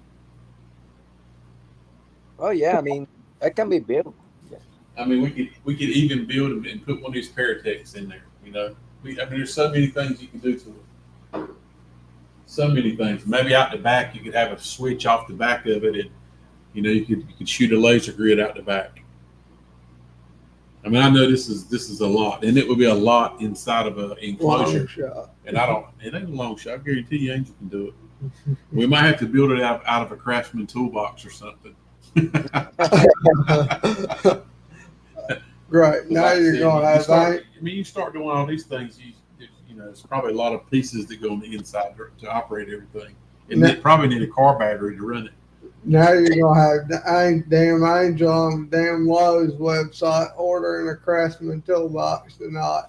Oh, yeah. I mean, that can be built. Yeah. I mean, we could even build them and put one of these Paratechs in there. You know, I mean, there's so many things you can do to it. So many things. Maybe out the back, you could have a switch off the back of it, and you could shoot a laser grid out the back. I mean, I know this is a lot, and it would be a lot inside of an enclosure. Long shot. And I don't. It ain't a long shot. I guarantee you, Angel can do it. We might have to build it out of a Craftsman toolbox or something. Right. Now Like I you're said, going to have I mean, you start doing all these things. It's probably a lot of pieces that go on the inside to operate everything, and No. they probably need a car battery to run it. now you're going to have the damn Angel on the damn Lowe's website ordering a Craftsman toolbox tonight.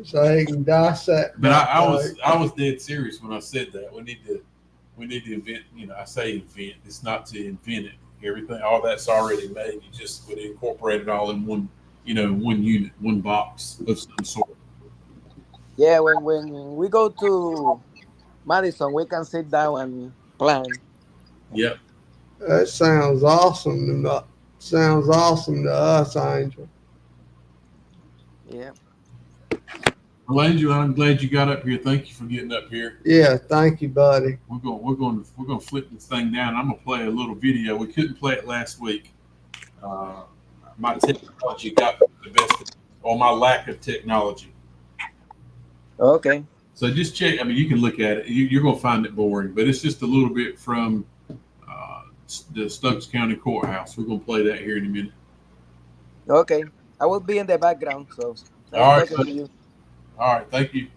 So he can dissect. But that I was dead serious when I said that. We need to invent. I say invent. It's not to invent it. Everything, all that's already made. You just would incorporate it all in one, one unit, one box of some sort. Yeah. When we go to Madison, we can sit down and plan. Yep. That sounds awesome to me. Sounds awesome to us, Angel. Yeah. Well, Angel, I'm glad you got up here. Thank you for getting up here. Yeah, thank you, buddy. We're going to flip this thing down. I'm going to play a little video. We couldn't play it last week. My technology got the best, or my lack of technology. Okay. So just check. I mean, you can look at it. You're going to find it boring, but it's just a little bit from the Stokes County Courthouse. We're going to play that here in a minute. Okay. I will be in the background, so All right. talking to you. All right. Thank you.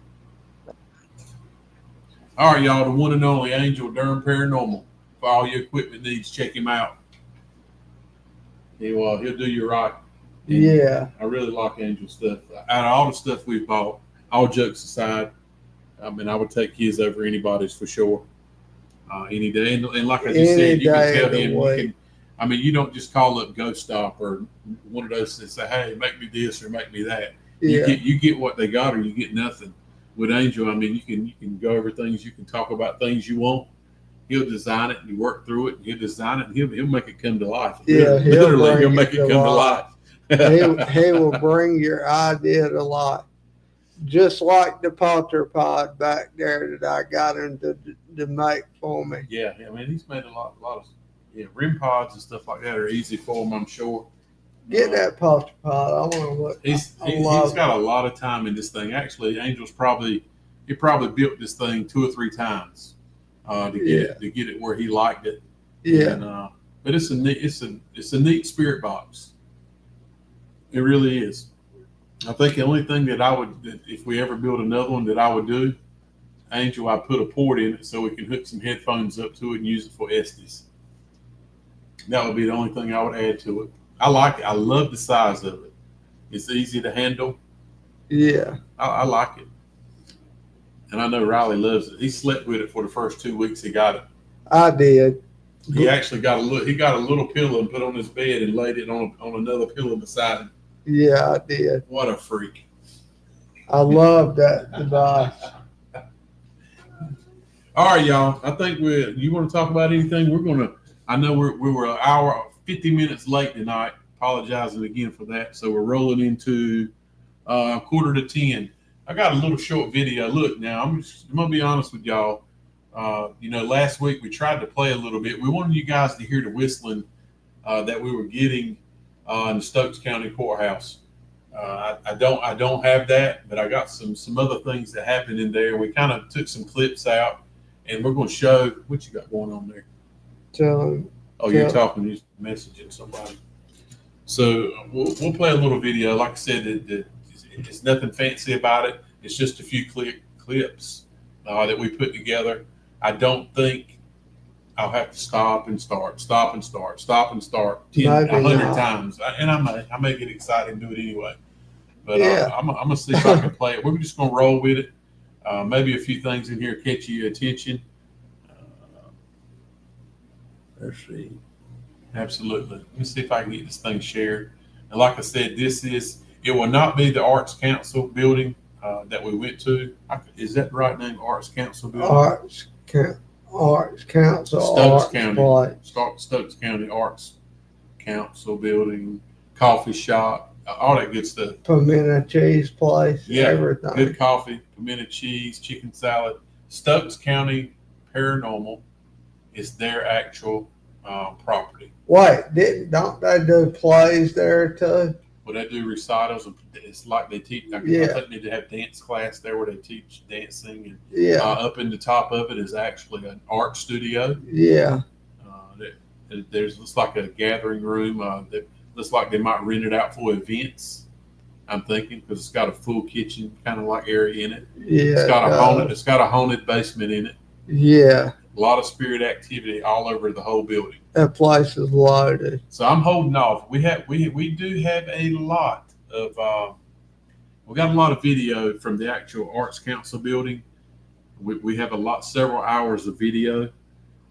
All right, y'all. The one and only Angel Durham Paranormal. For all your equipment needs, check him out. He'll do you right. And Yeah. I really like Angel stuff. Out of all the stuff we've bought, all jokes aside, I mean, I would take his over anybody's for sure. Any day. And like I just Any said, you can day tell of the him, week. you don't just call up Ghost Stop or one of those and say, hey, make me this or make me that. Yeah. You get what they got or you get nothing. With Angel, I mean, you can go over things, you can talk about things you want. He'll design it and you work through it and he'll design it and he'll make it come to life. Yeah, Literally, he'll bring make it to come to life. he will bring your idea to life. Just like the Potter pod back there that I got him to make for me. Yeah, I mean, he's made a lot of rim pods and stuff like that are easy for him, I'm sure. Get that Potter pod. I want to look. He's got a lot of time in this thing. Actually, Angel's probably built this thing 2 or 3 times to get it where he liked it. Yeah. And, but it's a neat spirit box. It really is. I think the only thing that if we ever build another one that I would do, Angel, I put a port in it so we can hook some headphones up to it and use it for Estes. That would be the only thing I would add to it. I like it. I love the size of it. It's easy to handle. Yeah, I like it, and I know Riley loves it. He slept with it for the first 2 weeks. He got it. I did. He actually got a little. He got a little pillow and put on his bed and laid it on another pillow beside him. Yeah, I did. What a freak! I love that device. All right, y'all. I think we. You want to talk about anything? We're gonna. I know we were an hour, 50 minutes late tonight. Apologizing again for that. So we're rolling into 9:45. I got a little short video. Look, now I'm gonna be honest with y'all. Last week we tried to play a little bit. We wanted you guys to hear the whistling that we were getting in the Stokes County Courthouse. I don't have that, but I got some other things that happened in there. We kind of took some clips out, and we're going to show what you got going on there. So, Oh, you're talking, you're messaging somebody. So we'll play a little video. Like I said, it's nothing fancy about it. It's just a few clips that we put together. I don't think I'll have to stop and start 100 times. And I may get excited and do it anyway. But yeah. I'm gonna see if I can play it. We're just gonna roll with it. Maybe a few things in here catch your attention. Let's see. Absolutely. Let me see if I can get this thing shared. And like I said, it will not be the Arts Council building that we went to. Is that the right name? Arts Council building? Arts Council. Stokes County Arts Council building, coffee shop, all that good stuff. Pimento cheese place. Yeah, everything. Good coffee, pimento cheese, chicken salad. Stokes County Paranormal is their actual property. Wait, don't they do plays there too? Well, they do recitals. It's like they teach. I Yeah. think they need to have dance class there where they teach dancing. And Yeah, up in the top of it is actually an art studio. yeah. There's looks like a gathering room. That looks like they might rent it out for events. I'm thinking because it's got a full kitchen kind of like area in it. Yeah, It's got a haunted basement in it. Yeah, A lot of spirit activity all over the whole building. that place is loaded. So I'm holding off. We do have a lot of we got a lot of video from the actual Arts Council building. We have several hours of video,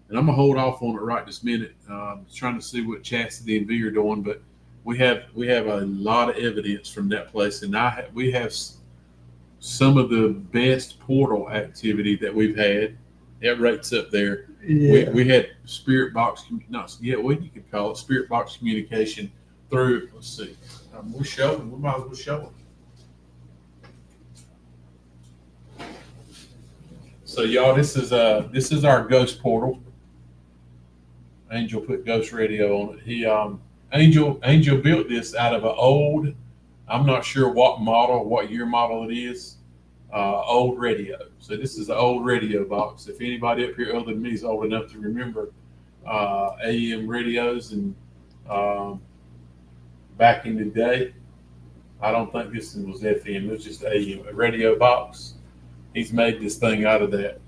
and I'm gonna hold off on it right this minute. Trying to see what Chastity and V are doing, but we have a lot of evidence from that place, and we have some of the best portal activity that we've had. It rates up there. Yeah. We had spirit box, what you could call it, spirit box communication through. Let's see, we're showing. We might as well show it. So y'all, this is our ghost portal. Angel put ghost radio on it. He Angel built this out of an old, I'm not sure what year model it is. Old radio. So this is an old radio box. If anybody up here other than me is old enough to remember AM radios and back in the day, I don't think this one was FM. It was just AM, a radio box. He's made this thing out of that.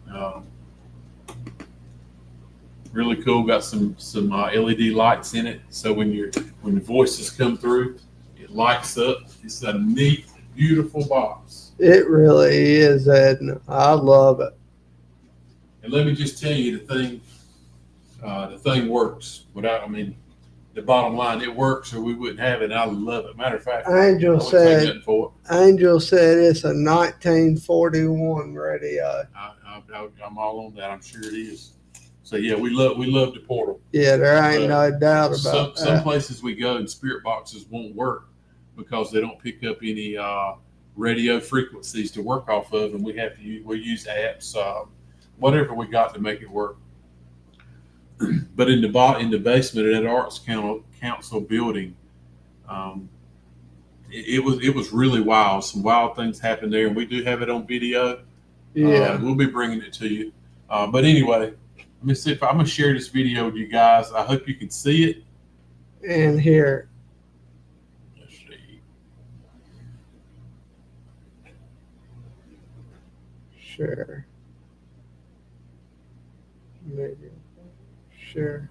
Really cool. Got some LED lights in it, so when the voices come through, it lights up. It's a neat, beautiful box. It really is, Edna. I love it. And let me just tell you, the thing works. The bottom line, it works, or we wouldn't have it. And I love it. Matter of fact, Angel said it's a 1941 radio. I'm all on that. I'm sure it is. So yeah, we love the portal. Yeah, there ain't no doubt about that. Some places we go and spirit boxes won't work because they don't pick up any radio frequencies to work off of, and we use apps, whatever we got to make it work. But in the basement of that Arts Council building, it was really wild. Some wild things happened there, and we do have it on video. Yeah, we'll be bringing it to you. But anyway, let me see if I'm gonna share this video with you guys. I hope you can see it and hear. Let's see. Sure. Maybe. Sure.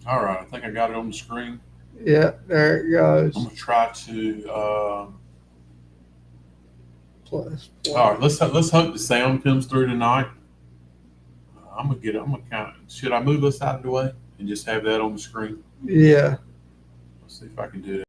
All right, I think I got it on the screen. Yeah, there it I'm goes. gonna try to. Plus All play. right, let's hope the sound comes through tonight. I'm gonna get it. I'm gonna count. Should I move this out of the way and just have that on the screen? Yeah. Let's see if I can do that.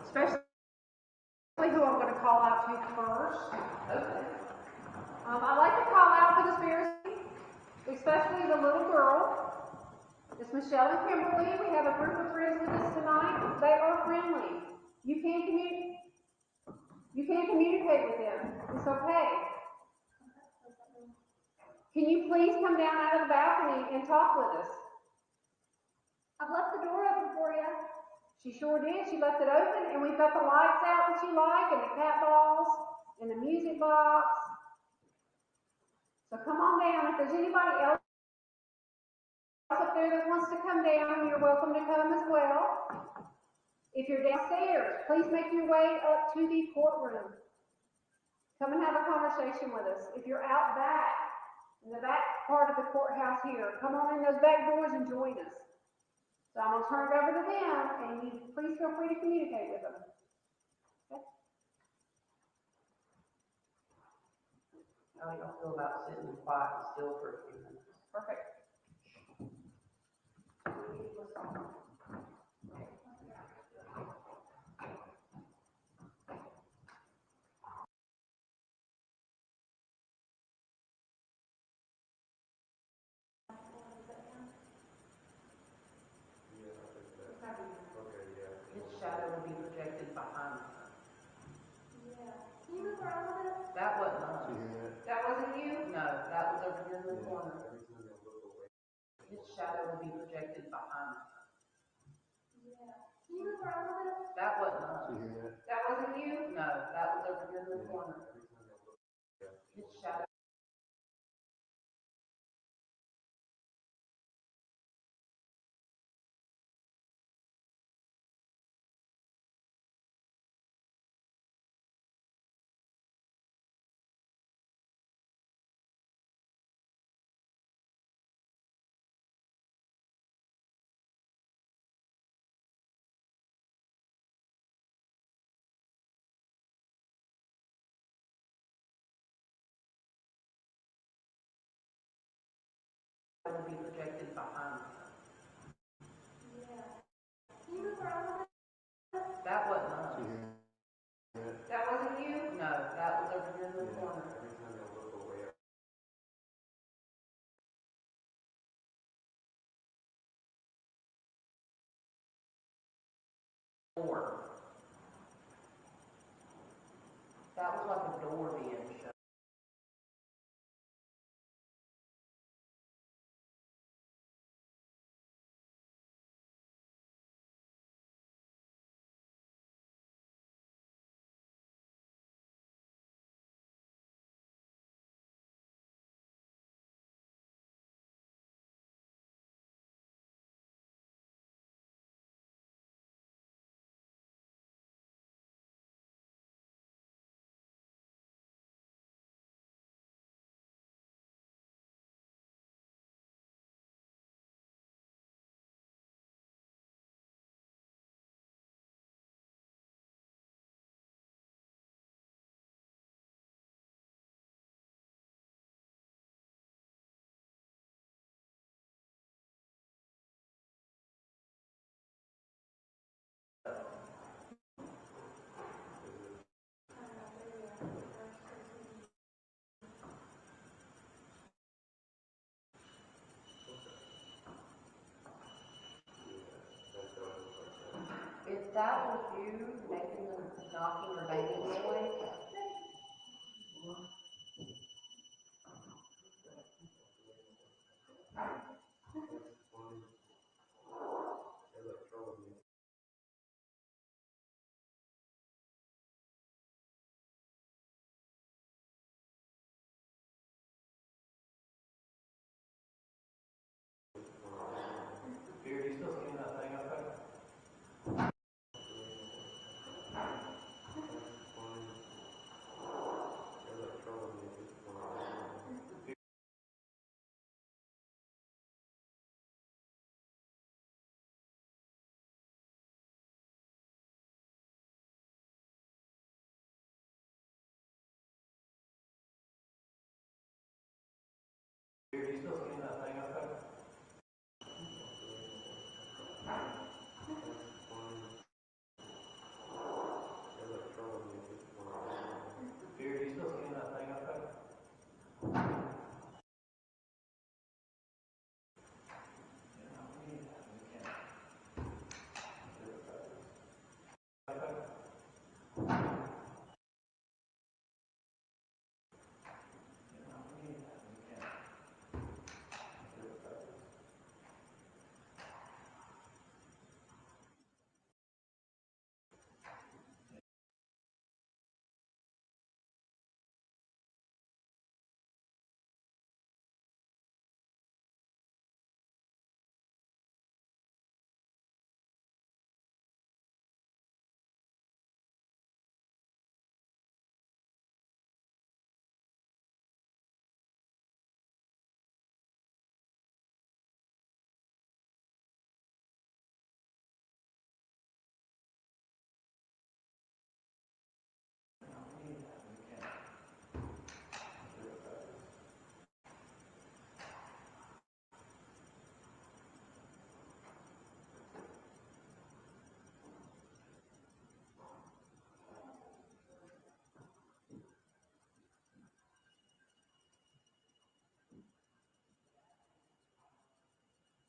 especially who I'm going to call out to first. Okay. I'd like to call out for the spirits, especially the little girl. It's Michelle and Kimberly. We have a group of friends with us tonight. They are friendly. You can communicate with them. It's okay. Can you please come down out of the balcony and talk with us? I've left the door open for you. She sure did. She left it open, and we've got the lights out that you like, and the cat balls, and the music box. So come on down. If there's anybody else up there that wants to come down, you're welcome to come as well. If you're downstairs, please make your way up to the courtroom. Come and have a conversation with us. If you're out back, in the back part of the courthouse here, come on in those back doors and join us. So I'm going to turn it over to them, and you please feel free to communicate with them. Okay? How do y'all feel about sitting quiet and still for a few minutes? Perfect. His shadow will be projected behind her. Yeah. Can you move around a little bit? That wasn't us. That wasn't you? No, that was over here in the corner. His shadow will be projected behind her. Yeah. Can you move around a little bit? That wasn't us. That wasn't you? No, that was over here in the corner. His shadow. Will be projected behind her. Yeah. Can you move around a little bit? That wasn't us. That wasn't you? No, that was over here in the corner. Door. That was like a door being shut. If that was you making the knocking or banging noise, Here, you still seeing that thing up there? Here, you still seeing that thing up there?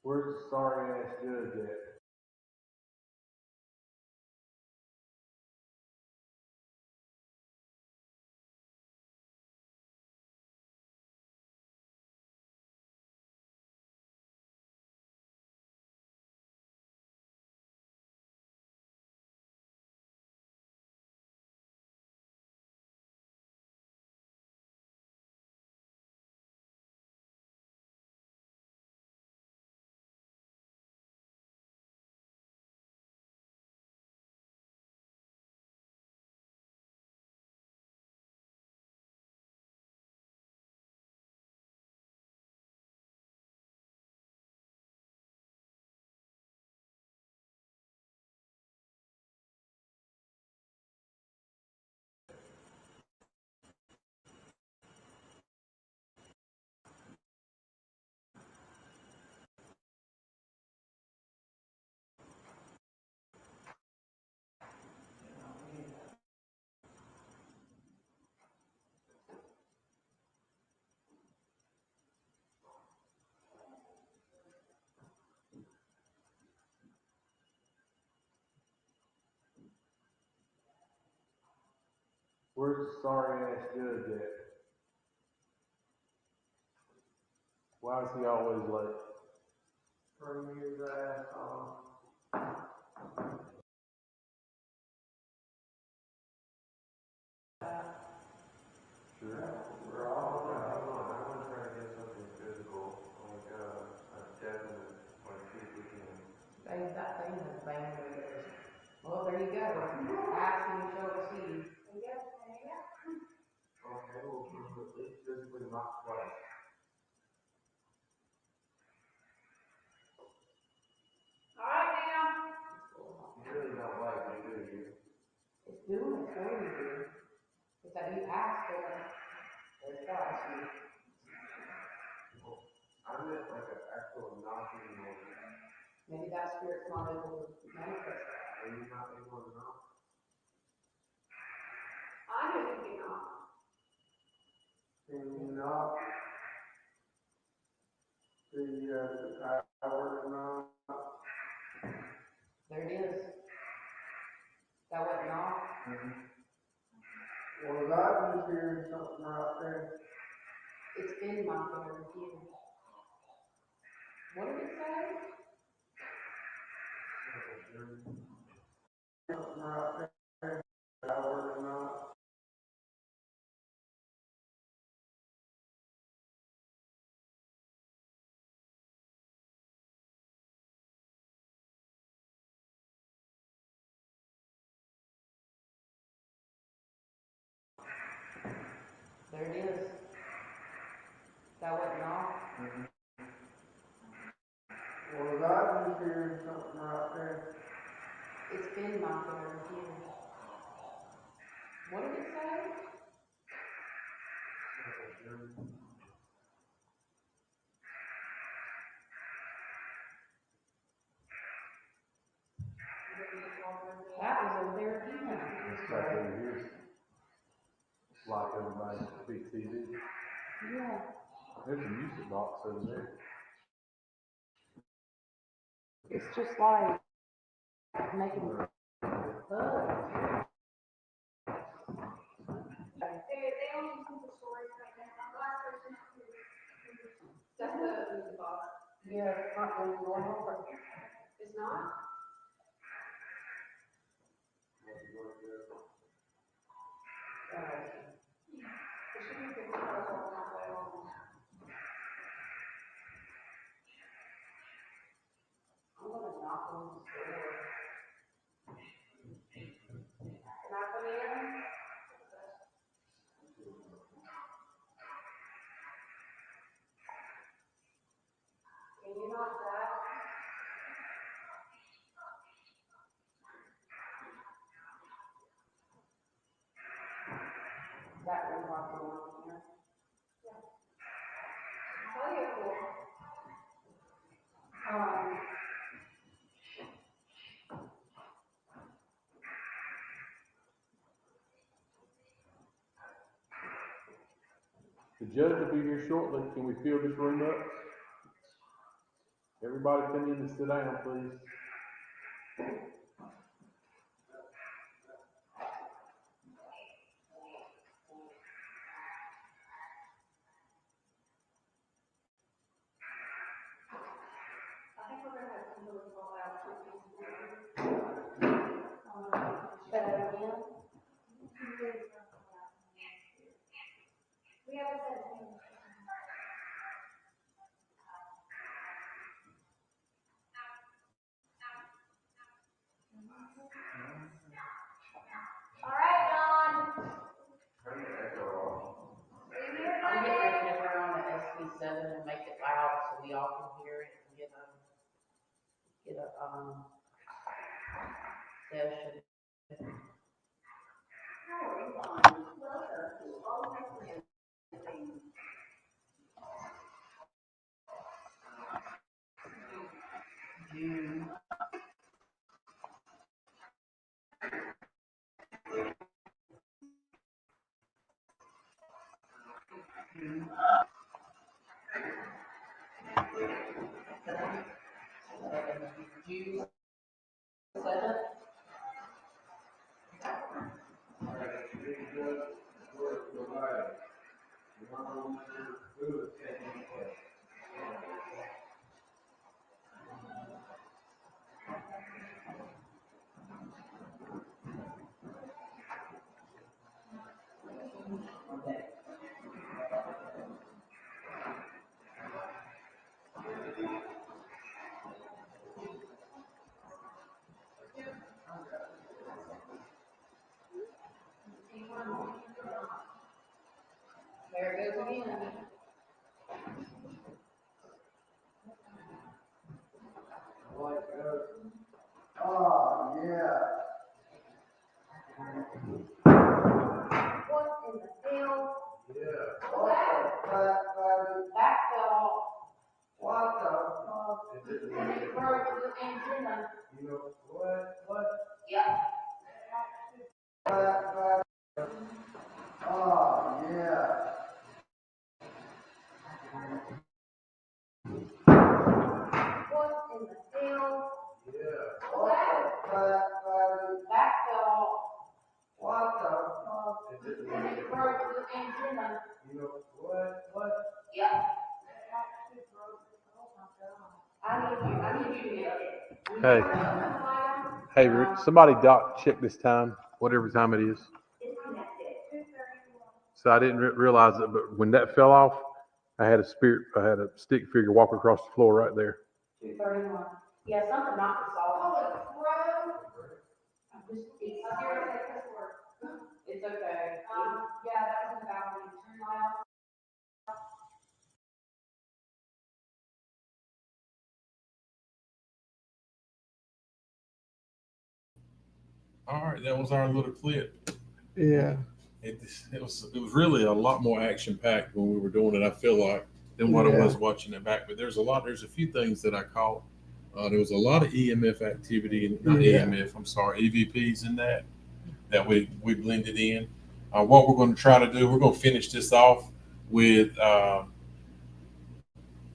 Where's the sorry ass judge at? Where's the sorry ass judge at? Why is he always late? Bring his ass on. Sure. We're all I'm gonna try to get something physical, like a definite, like see if we can. That thing is banged over there. Well, there you go. Ask and you shall receive. Okay, well, at least physically not twice. All right, now. You really don't like me, do you? It's doing it for you, dude. It's that you asked for it. There's twice you. I meant like an actual knocking noise. Maybe that spirit's not able to manifest that. Are you not able to knock? I know you can knock. Can you knock the power or not? There it is. That wasn't knock. Was I just hearing something right there? It's been knocking over here. What did it say? Something right there. Power or not? There it is. That wasn't knock. Was I just hearing something right there? It's been knocking over here. What did it say? That was over there again. It's like over here. It's like everybody's big TV. Yeah. There's a music box over there. It's just like making Hey, they only use the stories right now. Last person. That's the music box. yeah, it's not going over. It's not? It should be 50 cars all that way on. I'm gonna knock on the door. Can I come in? Can you knock that? That one knocking on here. Tell you cool. The judge will be here shortly. Can we fill this room up? Everybody come in and sit down, please. We have a set of things. All right, John. Turn the echo off. I'm getting ready to turn on the SB7 and make it loud so we all can hear it and get a session. June 7th. There it goes again. Oh, yeah. What in the hell? Yeah. That fell off. What the? And it broke the antenna. You know, what? Yep. Oh, yeah. What in the hell? Yeah. That fell off. What the? And it broke the antenna. You know, what? Yep. I need you to get it. Hey. Hey, Rick, somebody check this time, whatever time it is. So I didn't realize it, but when that fell off, I had a stick figure walk across the floor right there. 2:31. Yeah, something knocked us off. Oh, it's okay. Yeah, that was in the balcony. Turn light off. All right, that was our little clip. Yeah. It was really a lot more action packed when we were doing it. I feel like than what it was watching it back. But there's a few things that I caught. There was a lot of EMF activity, and not EMF. I'm sorry, EVPs in that we blended in. What we're going to try to do, we're going to finish this off with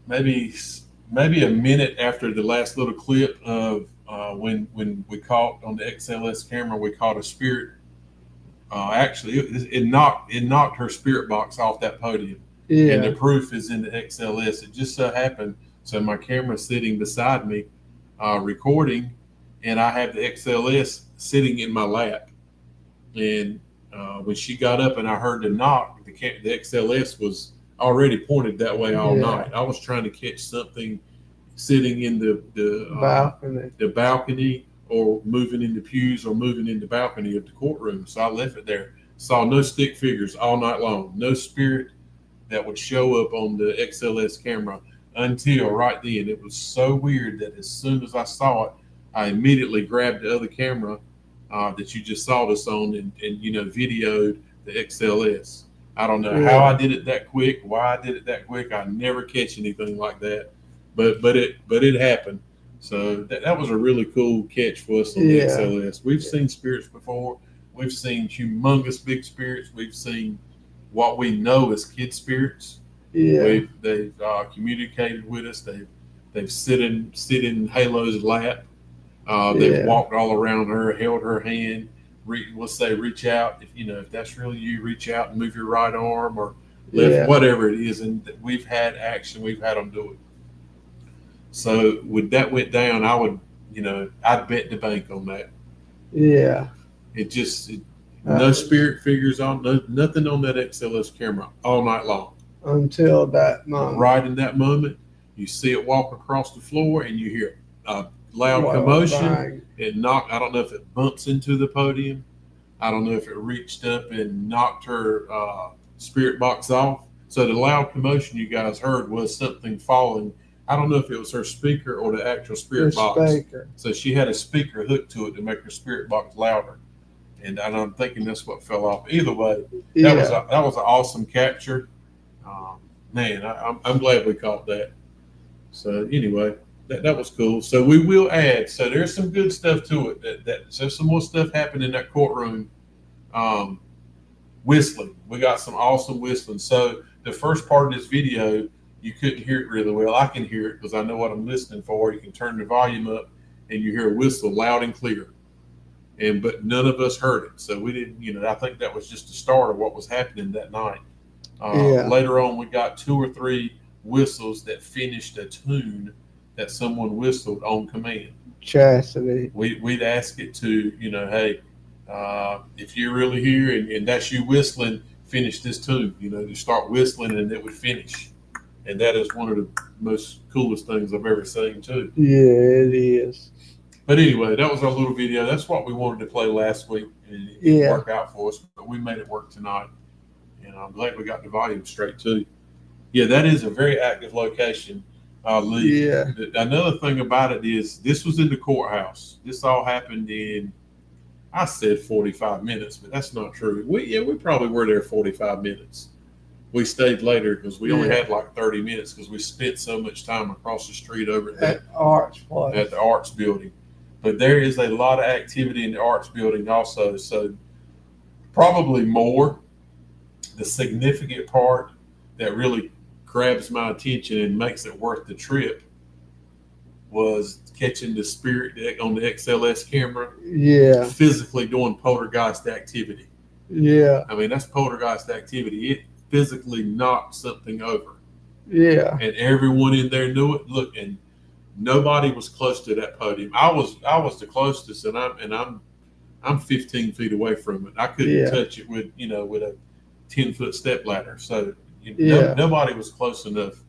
maybe a minute after the last little clip of when we caught on the XLS camera, we caught a spirit. Actually, it knocked her spirit box off that podium, and the proof is in the XLS. It just so happened, so my camera's sitting beside me, recording, and I have the XLS sitting in my lap. And when she got up and I heard the knock, the XLS was already pointed that way all night. I was trying to catch something sitting in the balcony, or moving in the pews, or moving in the balcony of the courtroom. So I left it there. Saw no stick figures all night long. No spirit that would show up on the XLS camera until right then. It was so weird that as soon as I saw it, I immediately grabbed the other camera that you just saw this on and videoed the XLS. I don't know how I did it that quick, why I did it that quick. I never catch anything like that, but it happened. So that was a really cool catch for us on the XLS. We've seen spirits before. We've seen humongous big spirits. We've seen what we know as kid spirits. They've communicated with us. They've sit in Halo's lap. They've Yeah. walked all around her, held her hand. Let's say reach out. If that's really you, reach out and move your right arm or lift, Yeah. whatever it is. And we've had action. We've had them do it. So when that went down, I'd bet the bank on that. Yeah. It just That no was spirit figures on, nothing on that XLS camera all night long. until that But moment. right in that moment, you see it walk across the floor and you hear a loud Well, commotion. bang. It knocked. I don't know if it bumps into the podium. I don't know if it reached up and knocked her spirit box off. So the loud commotion you guys heard was something falling. I don't know if it was her speaker or the actual The spirit box. speaker. So she had a speaker hooked to it to make her spirit box louder. And I'm thinking that's what fell off. Either way, that was Yeah. an awesome capture. Um, Man, I'm glad we caught that. So anyway, that was cool. So we will add. So there's some good stuff to it. So some more stuff happened in that courtroom. Um, Whistling. We got some awesome whistling. So the first part of this video, you couldn't hear it really well. I can hear it because I know what I'm listening for. You can turn the volume up and you hear a whistle loud and clear. But none of us heard it. So we didn't. I think that was just the start of what was happening that night. Yeah. Later on, we got 2 or 3 whistles that finished a tune that someone whistled on command. Chastity. We'd ask it to, hey, if you're really here and that's you whistling, finish this tune. To start whistling and it would finish. And that is one of the most coolest things I've ever seen too. Yeah, it is. But anyway, that was our little video. That's what we wanted to play last week, and it didn't work out for us, but we made it work tonight. And I'm glad we got the volume straight too. Yeah, that is a very active location, Lee. Yeah. Another thing about it is this was in the courthouse. This all happened in, I said 45 minutes, but that's not true. We probably were there 45 minutes. We stayed later because we only had like 30 minutes because we spent so much time across the street over At Arts Place. at the Arts Building. But there is a lot of activity in the Arts Building also. So probably more. The significant part that really grabs my attention and makes it worth the trip was catching the spirit on the XLS camera. Yeah. Physically doing poltergeist activity. Yeah. I mean, that's poltergeist activity. It physically knocked something over. Yeah. And everyone in there knew it. Look, and nobody was close to that podium. I was the closest, and I'm 15 feet away from it. I couldn't touch it with a 10-foot step ladder. So nobody was close enough.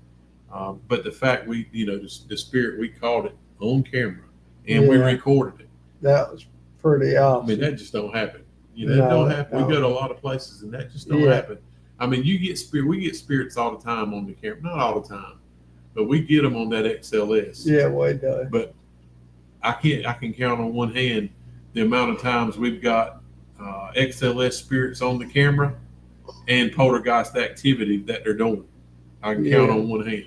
But the fact the spirit, we caught it on camera and we recorded it. That was pretty awesome. I mean, that just don't happen. It No, don't happen. no. We go to a lot of places and that just don't happen. I mean, we get spirits all the time on the camera. Not all the time, but we get them on that XLS. Yeah, we do. But I can count on one hand the amount of times we've got XLS spirits on the camera and poltergeist activity that they're doing. I can count on one hand.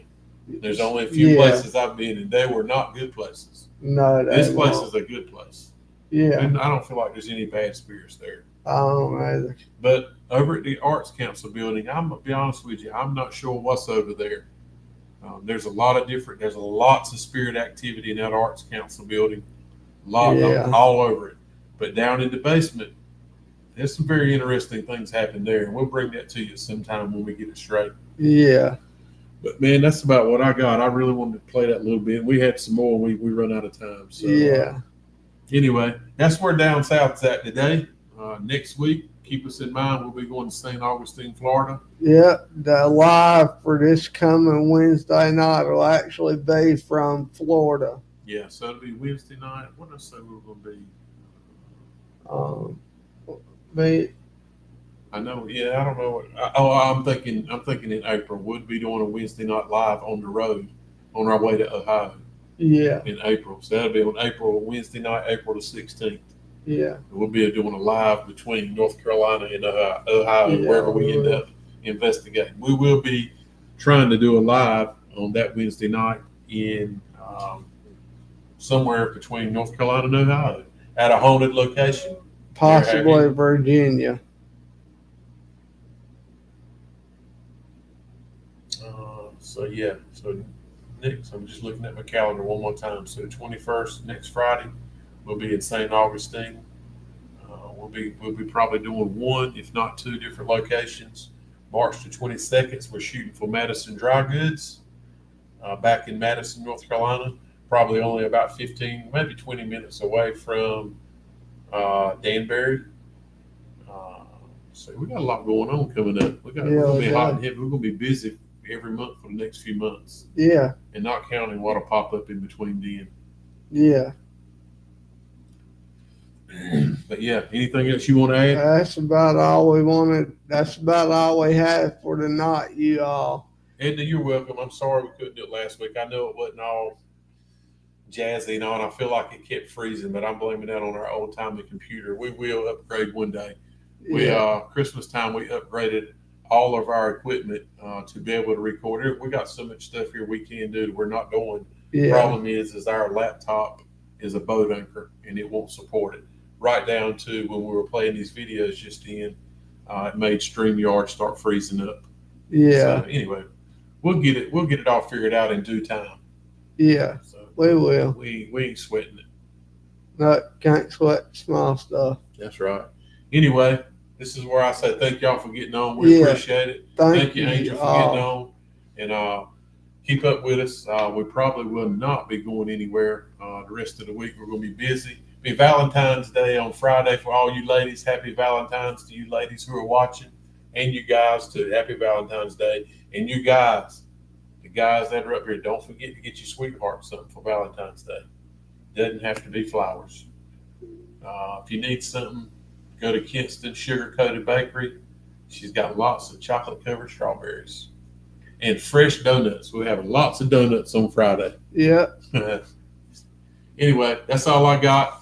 There's only a few places I've been, and they were not good places. No, this place is a good place. Yeah. And I don't feel like there's any bad spirits there. I don't either. But over at the Arts Council building, I'm gonna be honest with you, I'm not sure what's over there. There's lots of spirit activity in that Arts Council building, all over it. But down in the basement, there's some very interesting things happen there, and we'll bring that to you sometime when we get it straight. Yeah. But man, that's about what I got. I really wanted to play that a little bit. We had some more. We run out of time. So anyway, that's where Down South's at today. Next week, keep us in mind. We'll be going to St. Augustine, Florida. Yeah, the live for this coming Wednesday night will actually be from Florida. Yeah, so it'll be Wednesday night. What did I say we were going to be? I know. Yeah, I don't know. I'm thinking in April. We'll be doing a Wednesday night live on the road on our way to Ohio. Yeah. In April, so that'll be on Wednesday night, April the 16th. Yeah. We'll be doing a live between North Carolina and Ohio, wherever we end up investigating. We will be trying to do a live on that Wednesday night in somewhere between North Carolina and Ohio at a haunted location. Possibly Virginia. So next. I'm just looking at my calendar one more time. So the 21st, next Friday, we'll be in St. Augustine. We'll be probably doing one, if not two, different locations. March the 22nd, we're shooting for Madison Dry Goods, back in Madison, North Carolina. Probably only about 15, maybe 20 minutes away from Danbury. Uh, so we got a lot going on coming up. We're gonna be hot and heavy. We're gonna be busy every month for the next few months. Yeah. And not counting what'll pop up in between then. Yeah. But yeah, anything else you want to add? That's about all we wanted. That's about all we had for tonight, you all. Edna, you're welcome. I'm sorry we couldn't do it last week. I know it wasn't all jazzy and all, and I feel like it kept freezing, but I'm blaming that on our old timey computer. We will upgrade one day. We Christmas time we upgraded all of our equipment to be able to record it. We got so much stuff here we can do that we're not doing. Yeah. Problem is our laptop is a boat anchor and it won't support it. Right down to when we were playing these videos just in, it made StreamYard start freezing up. Yeah. So anyway, we'll get it all figured out in due time. Yeah. So we will. We ain't sweating it. No, can't sweat small stuff. That's right. Anyway, this is where I say thank y'all for getting on. We appreciate it. Thank you, Angel, for getting on. And keep up with us. We probably will not be going anywhere the rest of the week. We're going to be busy. Be Valentine's Day on Friday for all you ladies. Happy Valentine's to you ladies who are watching, and you guys too. Happy Valentine's Day. And you guys, the guys that are up here, don't forget to get your sweetheart something for Valentine's Day. Doesn't have to be flowers. If you need something, go to Kinston Sugar Coated Bakery. She's got lots of chocolate covered strawberries and fresh donuts. We're having lots of donuts on Friday. Yeah. Anyway, that's all I got.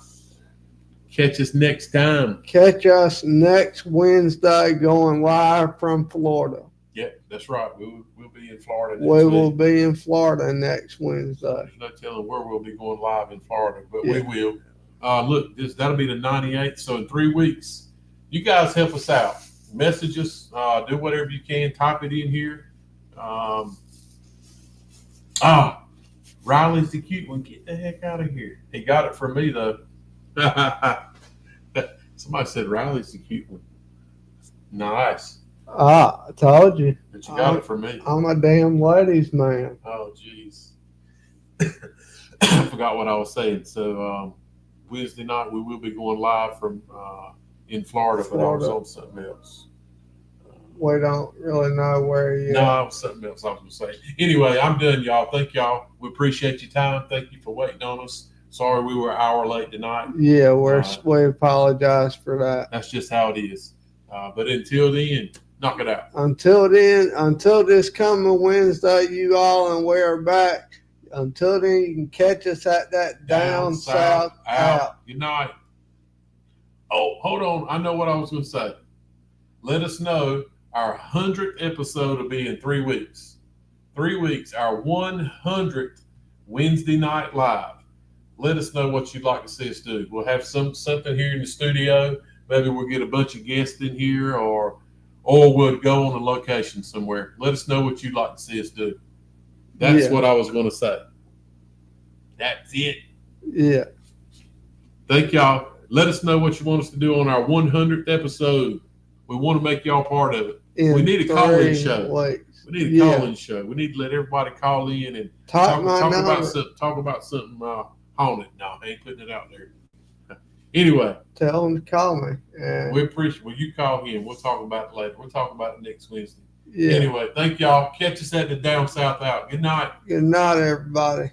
Catch us next time. Catch us next Wednesday going live from Florida. Yeah, that's right. We'll be in Florida next We week. will be in Florida next Wednesday. There's no telling where we'll be going live in Florida, but we will. Look, that'll be the 98th. So in 3 weeks, you guys help us out. Message us. Do whatever you can. Type it in here. Riley's the cute one. Get the heck out of here. He got it from me, though. Somebody said Riley's the cute one. Nice. I told you. But you got it from me. I'm a damn ladies man. Oh, jeez. I forgot what I was saying. So Wednesday night we will be going live from in Florida, but I was on something else. We don't really know where yet. No, it was something else I was going to say. Anyway, I'm done, y'all. Thank y'all. We appreciate your time. Thank you for waiting on us. Sorry we were an hour late tonight. Yeah, we apologize for that. That's just how it is. But until then, knock it out. Until then, until this coming Wednesday, you all, and we're back. Until then, you can catch us at that down south out. Good night. Oh, hold on. I know what I was going to say. Let us know. Our 100th episode will be in 3 weeks. 3 weeks, our 100th Wednesday night live. Let us know what you'd like to see us do. We'll have something here in the studio. Maybe we'll get a bunch of guests in here, or we'll go on a location somewhere. Let us know what you'd like to see us do. That's what I was going to say. That's it. Yeah. Thank y'all. Let us know what you want us to do on our 100th episode. We want to make y'all part of it. We need a call-in show. We need a call-in show. We need to let everybody call in and talk about something haunted. No, I ain't putting it out there. Anyway. Tell them to call me. We appreciate it. Well, you call him. We'll talk about it later. We'll talk about it next Wednesday. Yeah. Anyway, thank y'all. Catch us at the Down South Out. Good night. Good night, everybody.